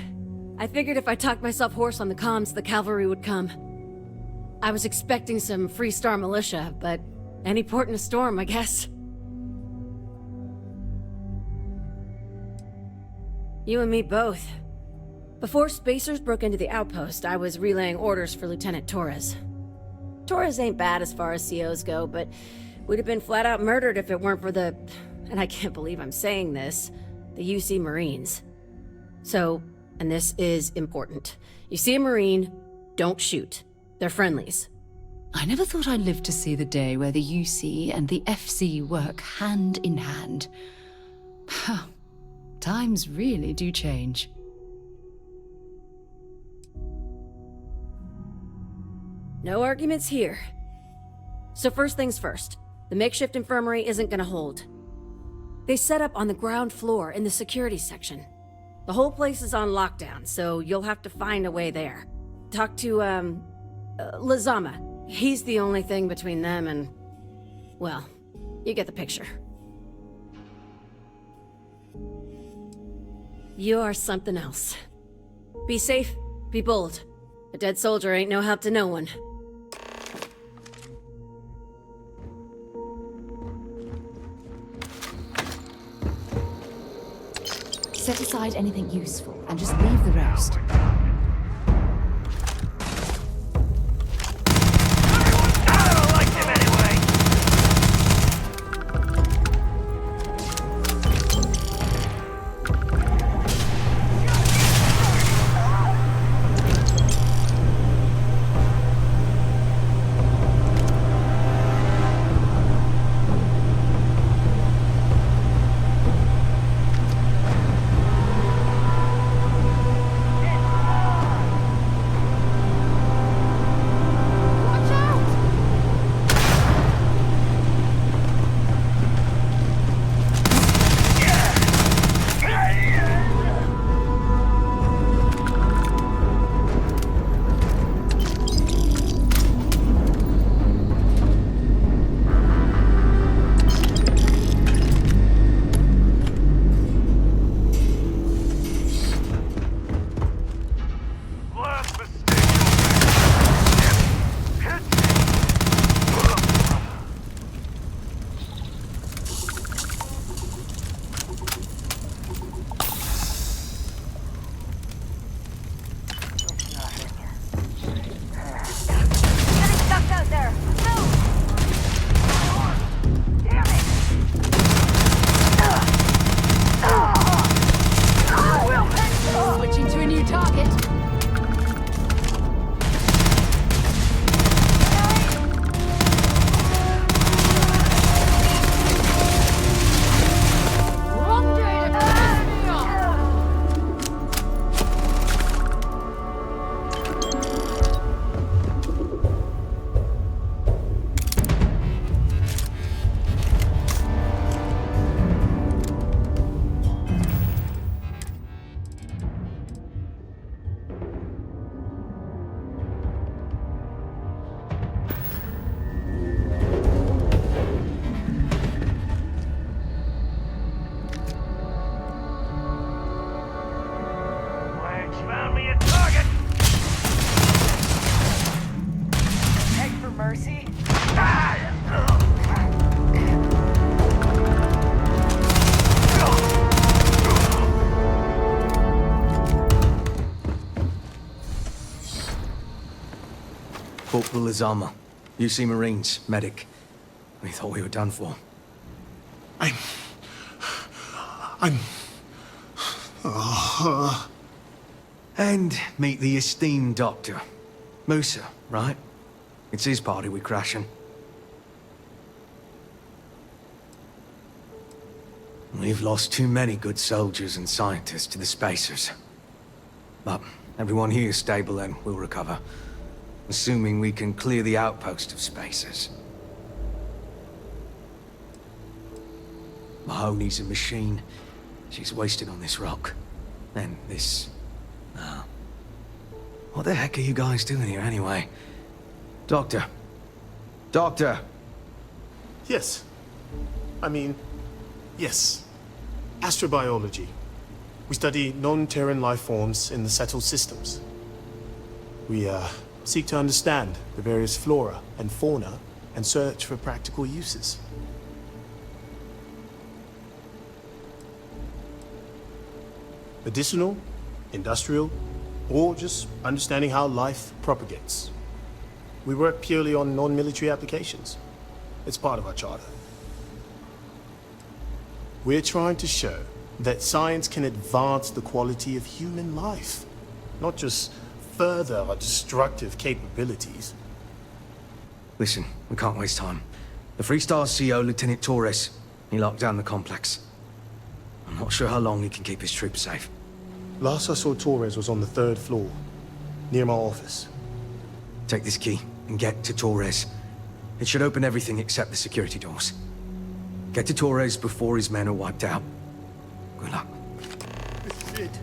I figured if I talked myself hoarse on the comms, the cavalry would come. I was expecting some Freestar militia, but any port in a storm, I guess. You and me both. Before Spacers broke into the outpost, I was relaying orders for Lieutenant Torres. Torres ain't bad as far as COs go, but we'd have been flat out murdered if it weren't for the... and I can't believe I'm saying this, the UC Marines. So, and this is important. You see a Marine, don't shoot. They're friendlies. I never thought I'd live to see the day where the UC and the FC work hand in hand. Times really do change. No arguments here. So first things first, the makeshift infirmary isn't gonna hold. They set up on the ground floor in the security section. The whole place is on lockdown, so you'll have to find a way there. Talk to, Lazama. He's the only thing between them and... well, you get the picture. You are something else. Be safe, be bold. A dead soldier ain't no help to no one. Set aside anything useful and just leave the rest. Corporal Lazama, UC Marines, medic. We thought we were done for. And meet the esteemed doctor. Musa, right? It's his party we're crashing. We've lost too many good soldiers and scientists to the Spacers. But everyone here is stable and will recover. Assuming we can clear the outpost of Spacers. Mahoney's a machine. She's wasted on this rock. And this... what the heck are you guys doing here anyway? Doctor. Doctor! Yes. Yes. Astrobiology. We study non-Terran life forms in the settled systems. We seek to understand the various flora and fauna and search for practical uses. Medicinal, industrial, or just understanding how life propagates. We work purely on non-military applications. It's part of our charter. We're trying to show that science can advance the quality of human life, not just further our destructive capabilities. Listen, we can't waste time. The Freestar CO, Lieutenant Torres, he locked down the complex. I'm not sure how long he can keep his troops safe. Last I saw Torres was on the 3rd floor, near my office. Take this key and get to Torres. It should open everything except the security doors. Get to Torres before his men are wiped out. Good luck. Shit.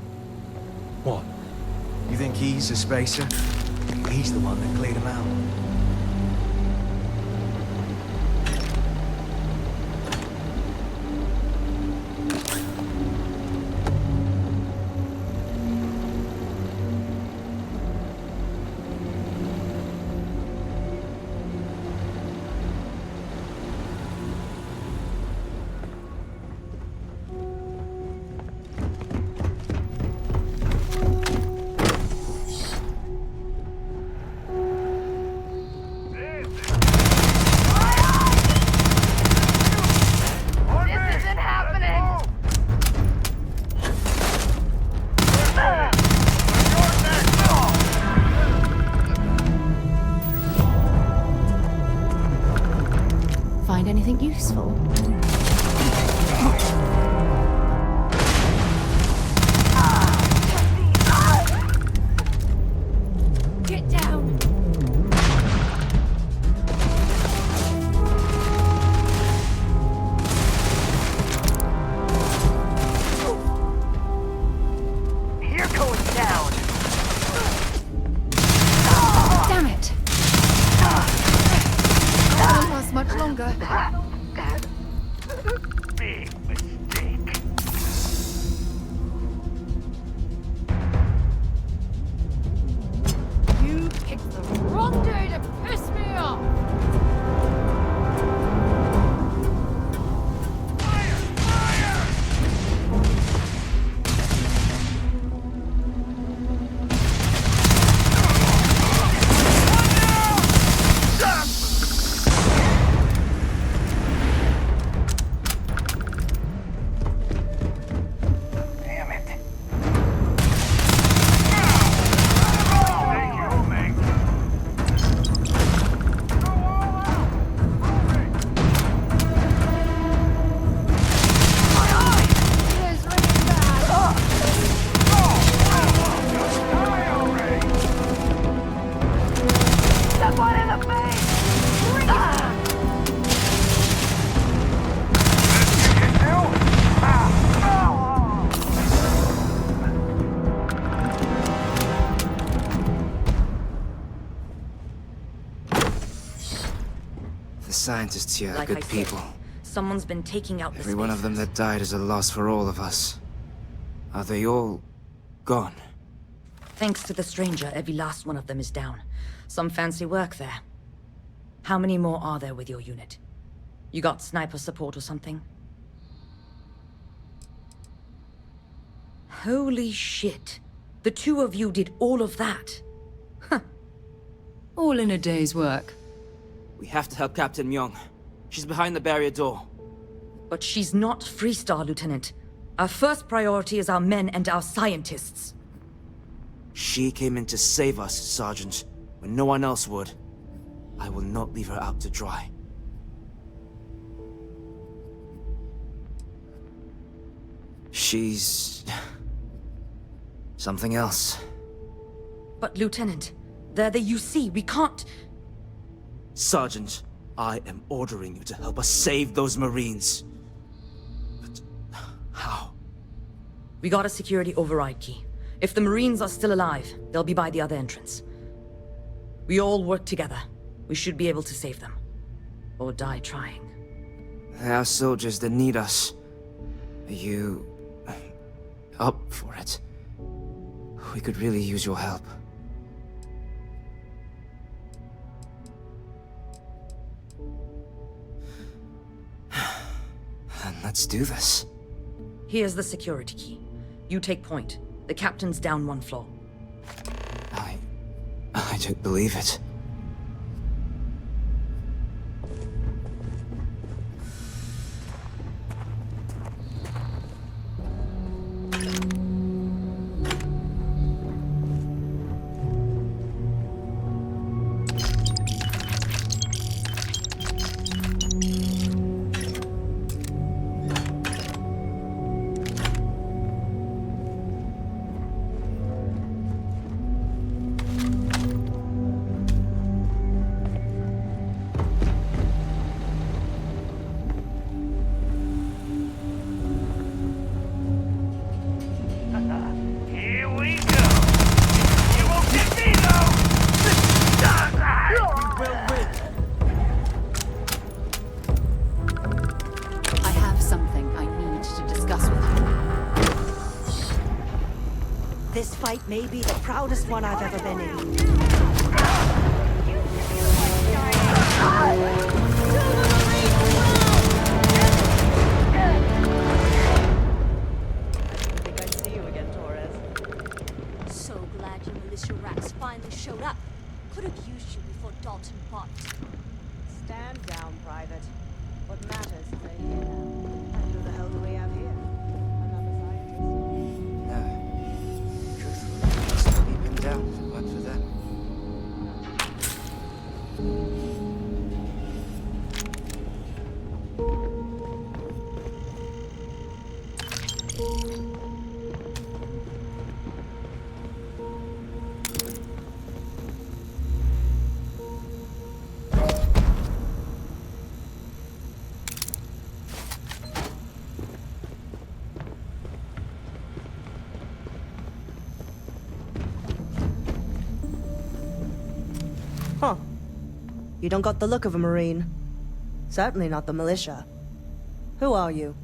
What? You think he's a spacer? He's the one that cleared him out. Find anything useful? Get down! You're going down. Damn it! Won't last much longer. Big mistake. You picked the wrong day to piss me off! Damn it. Someone in the face! The scientists here are Like good I said, people. Someone's been taking out the Every one of them that died is a loss for all of us. Are they all gone? Thanks to the stranger, every last one of them is down. Some fancy work there. How many more are there with your unit? You got sniper support or something? Holy shit. The two of you did all of that. All in a day's work. We have to help Captain Myung. She's behind the barrier door. But she's not Freestar, Lieutenant. Our first priority is our men and our scientists. She came in to save us, Sergeant, when no one else would. I will not leave her out to dry. She's... something else. But Lieutenant, they're the UC. We can't... Sergeant, I am ordering you to help us save those Marines. But how? We got a security override key. If the Marines are still alive, they'll be by the other entrance. We all work together. We should be able to save them. Or die trying. There are soldiers that need us. up for it. We could really use your help. And let's do this. Here's the security key. You take point. The captain's down one floor. I don't believe it. Here we go. You won't get me though. I have something I need to discuss with you. This fight may be the proudest one I've ever been in. So glad you militia rats finally showed up. Could have used you before Dalton popped. Stand down, Private. What matters is they're here now. And who the hell do we have here? Another scientist? Truthfully, I'd still be pinned down if it weren't for them. Huh. You don't got the look of a Marine. Certainly not the militia. Who are you?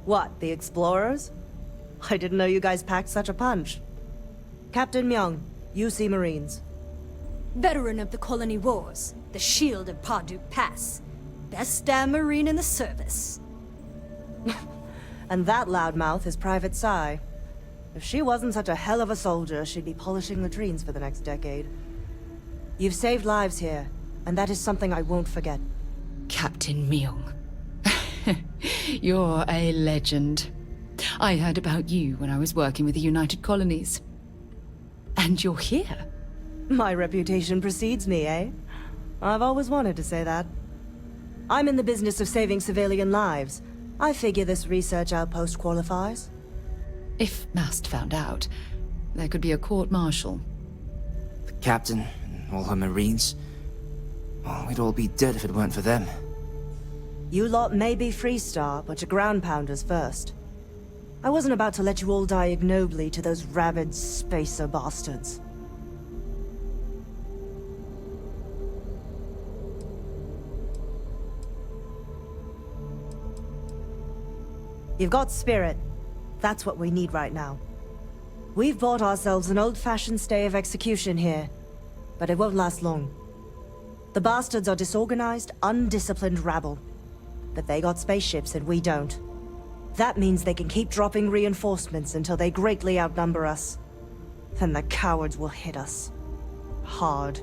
What, the explorers? I didn't know you guys packed such a punch. Captain Myung, UC Marines. Veteran of the Colony Wars, the shield of Parduk Pass. Best damn Marine in the service. And that loudmouth is Private Psy. If she wasn't such a hell of a soldier, she'd be polishing latrines for the next decade. You've saved lives here, and that is something I won't forget. Captain Myung. You're a legend. I heard about you when I was working with the United Colonies. And you're here. My reputation precedes me, eh? I've always wanted to say that. I'm in the business of saving civilian lives. I figure this research outpost qualifies. If Mast found out, there could be a court-martial. The captain and all her Marines. Well, we'd all be dead if it weren't for them. You lot may be Freestar, but you're ground pounders first. I wasn't about to let you all die ignobly to those rabid spacer bastards. You've got spirit. That's what we need right now. We've bought ourselves an old-fashioned stay of execution here, but it won't last long. The bastards are disorganized, undisciplined rabble. But they got spaceships and we don't. That means they can keep dropping reinforcements until they greatly outnumber us. Then the cowards will hit us. Hard.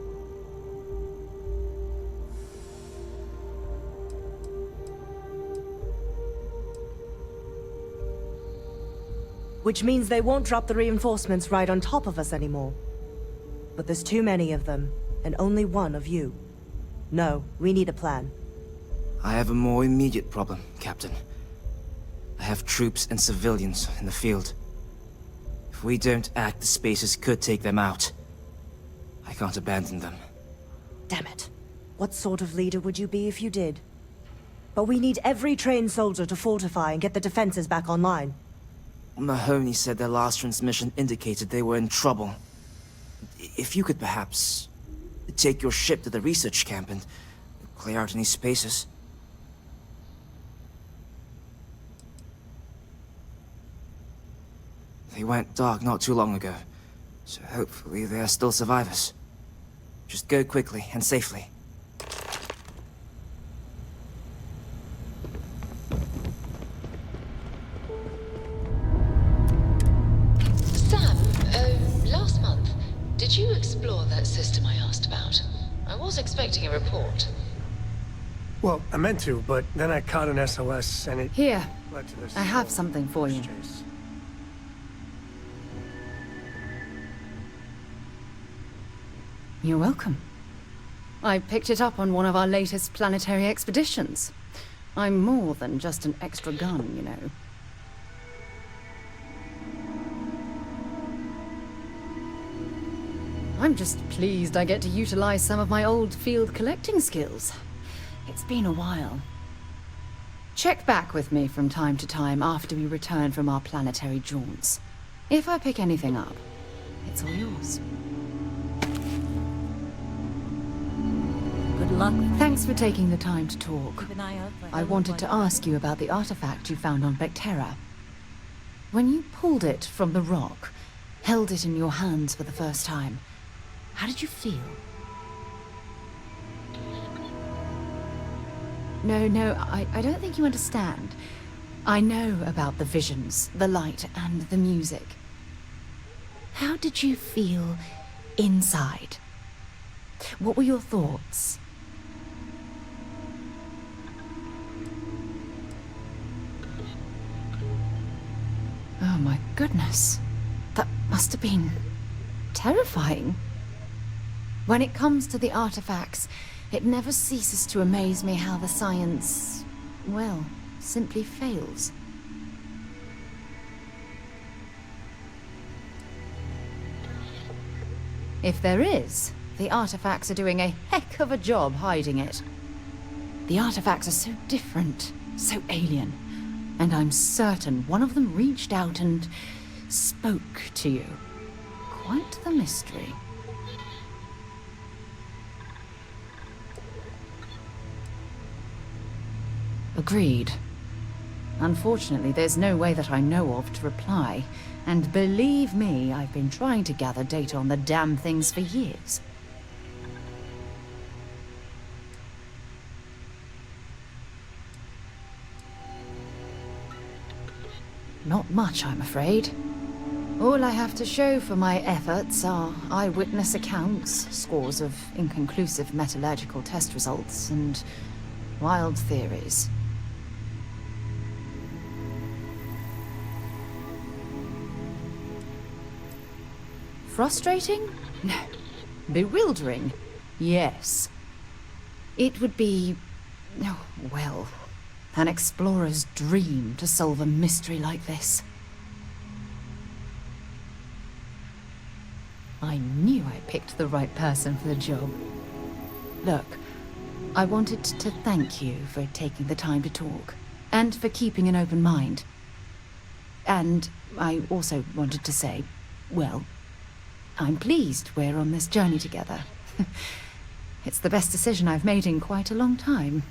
Which means they won't drop the reinforcements right on top of us anymore. But there's too many of them, and only one of you. No, we need a plan. I have a more immediate problem, Captain. I have troops and civilians in the field. If we don't act, the Spacers could take them out. I can't abandon them. Damn it. What sort of leader would you be if you did? But we need every trained soldier to fortify and get the defenses back online. Mahoney said their last transmission indicated they were in trouble. If you could perhaps take your ship to the research camp and clear out any spaces. They went dark not too long ago, so hopefully they are still survivors. Just go quickly and safely. Sam, last month, did you explore that system I asked about? I was expecting a report. Well, I meant to, but then I caught an SOS and it Here, led to this. I have something for you. You're welcome. I picked it up on one of our latest planetary expeditions. I'm more than just an extra gun, you know. I'm just pleased I get to utilize some of my old field collecting skills. It's been a while. Check back with me from time to time after we return from our planetary jaunts. If I pick anything up, it's all yours. Good luck. Thanks for taking the time to talk. Keep an eye out for I wanted to ask you about the artifact you found on Vectera. When you pulled it from the rock, held it in your hands for the first time, how did you feel? No, I don't think you understand. I know about the visions, the light, and the music. How did you feel inside? What were your thoughts? Oh my goodness. That must have been terrifying. When it comes to the artifacts, it never ceases to amaze me how the science, well, simply fails. If there is, the artifacts are doing a heck of a job hiding it. The artifacts are so different, so alien, and I'm certain one of them reached out and spoke to you. Quite the mystery. Agreed. Unfortunately, there's no way that I know of to reply. And believe me, I've been trying to gather data on the damn things for years. Not much, I'm afraid. All I have to show for my efforts are eyewitness accounts, scores of inconclusive metallurgical test results, and wild theories. Frustrating? No. Bewildering? Yes. It would be, oh, well, an explorer's dream to solve a mystery like this. I knew I picked the right person for the job. Look, I wanted to thank you for taking the time to talk, and for keeping an open mind. And I also wanted to say, well, I'm pleased we're on this journey together. It's the best decision I've made in quite a long time.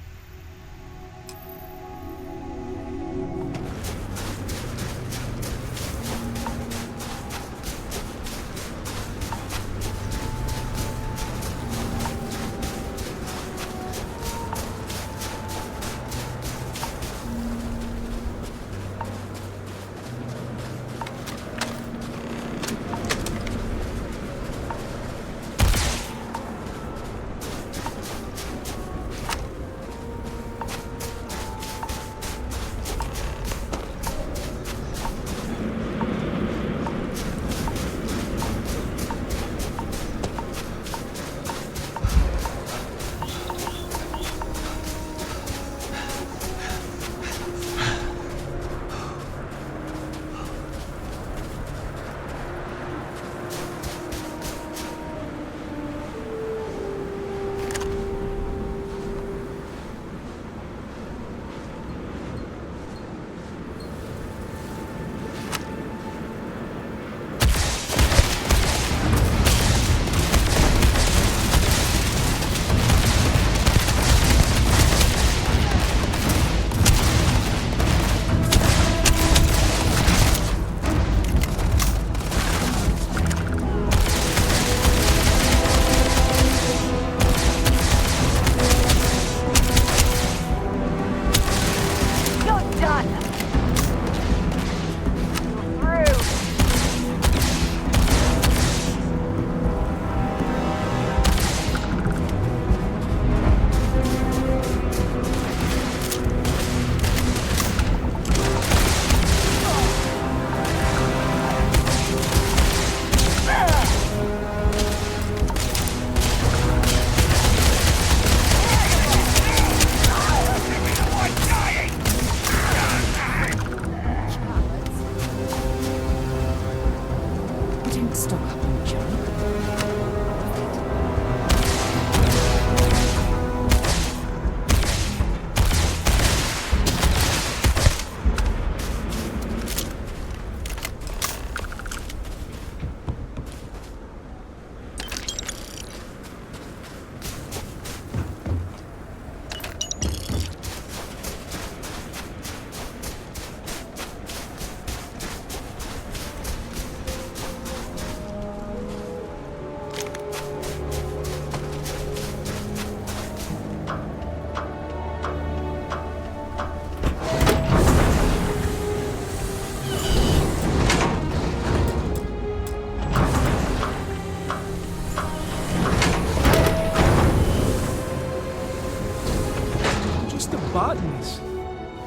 buttons.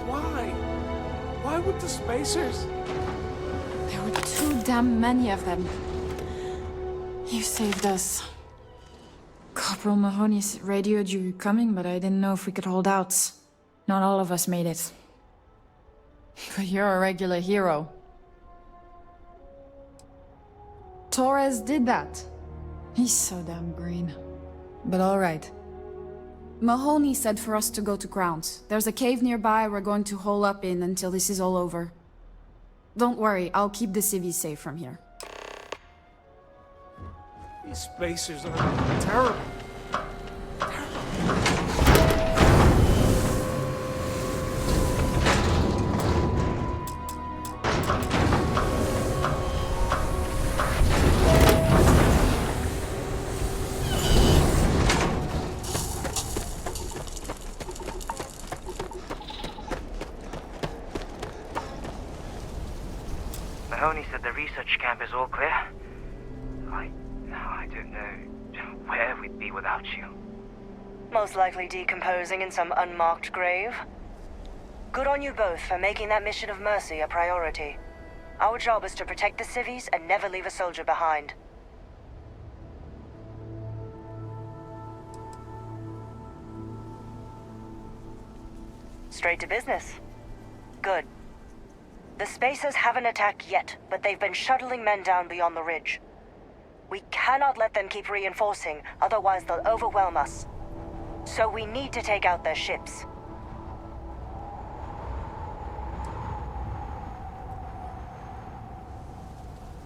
Why? Why would the spacers? There were too damn many of them. You saved us. Corporal Mahoney radioed you coming, but I didn't know if we could hold out. Not all of us made it. But you're a regular hero. Torres did that. He's so damn green. But alright. Mahoney said for us to go to ground. There's a cave nearby we're going to hole up in until this is all over. Don't worry, I'll keep the civvies safe from here. These spacers are terrible. Mahoney said the research camp is all clear. I don't know where we'd be without you. Most likely decomposing in some unmarked grave. Good on you both for making that mission of mercy a priority. Our job is to protect the civvies and never leave a soldier behind. Straight to business. Good. The Spacers haven't attacked yet, but they've been shuttling men down beyond the ridge. We cannot let them keep reinforcing, otherwise they'll overwhelm us. So we need to take out their ships.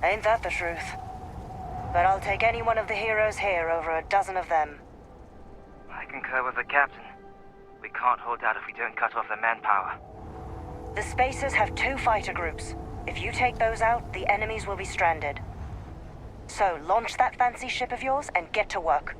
Ain't that the truth? But I'll take any one of the heroes here over a dozen of them. I concur with the captain. We can't hold out if we don't cut off their manpower. The Spacers have 2 fighter groups. If you take those out, the enemies will be stranded. So launch that fancy ship of yours and get to work.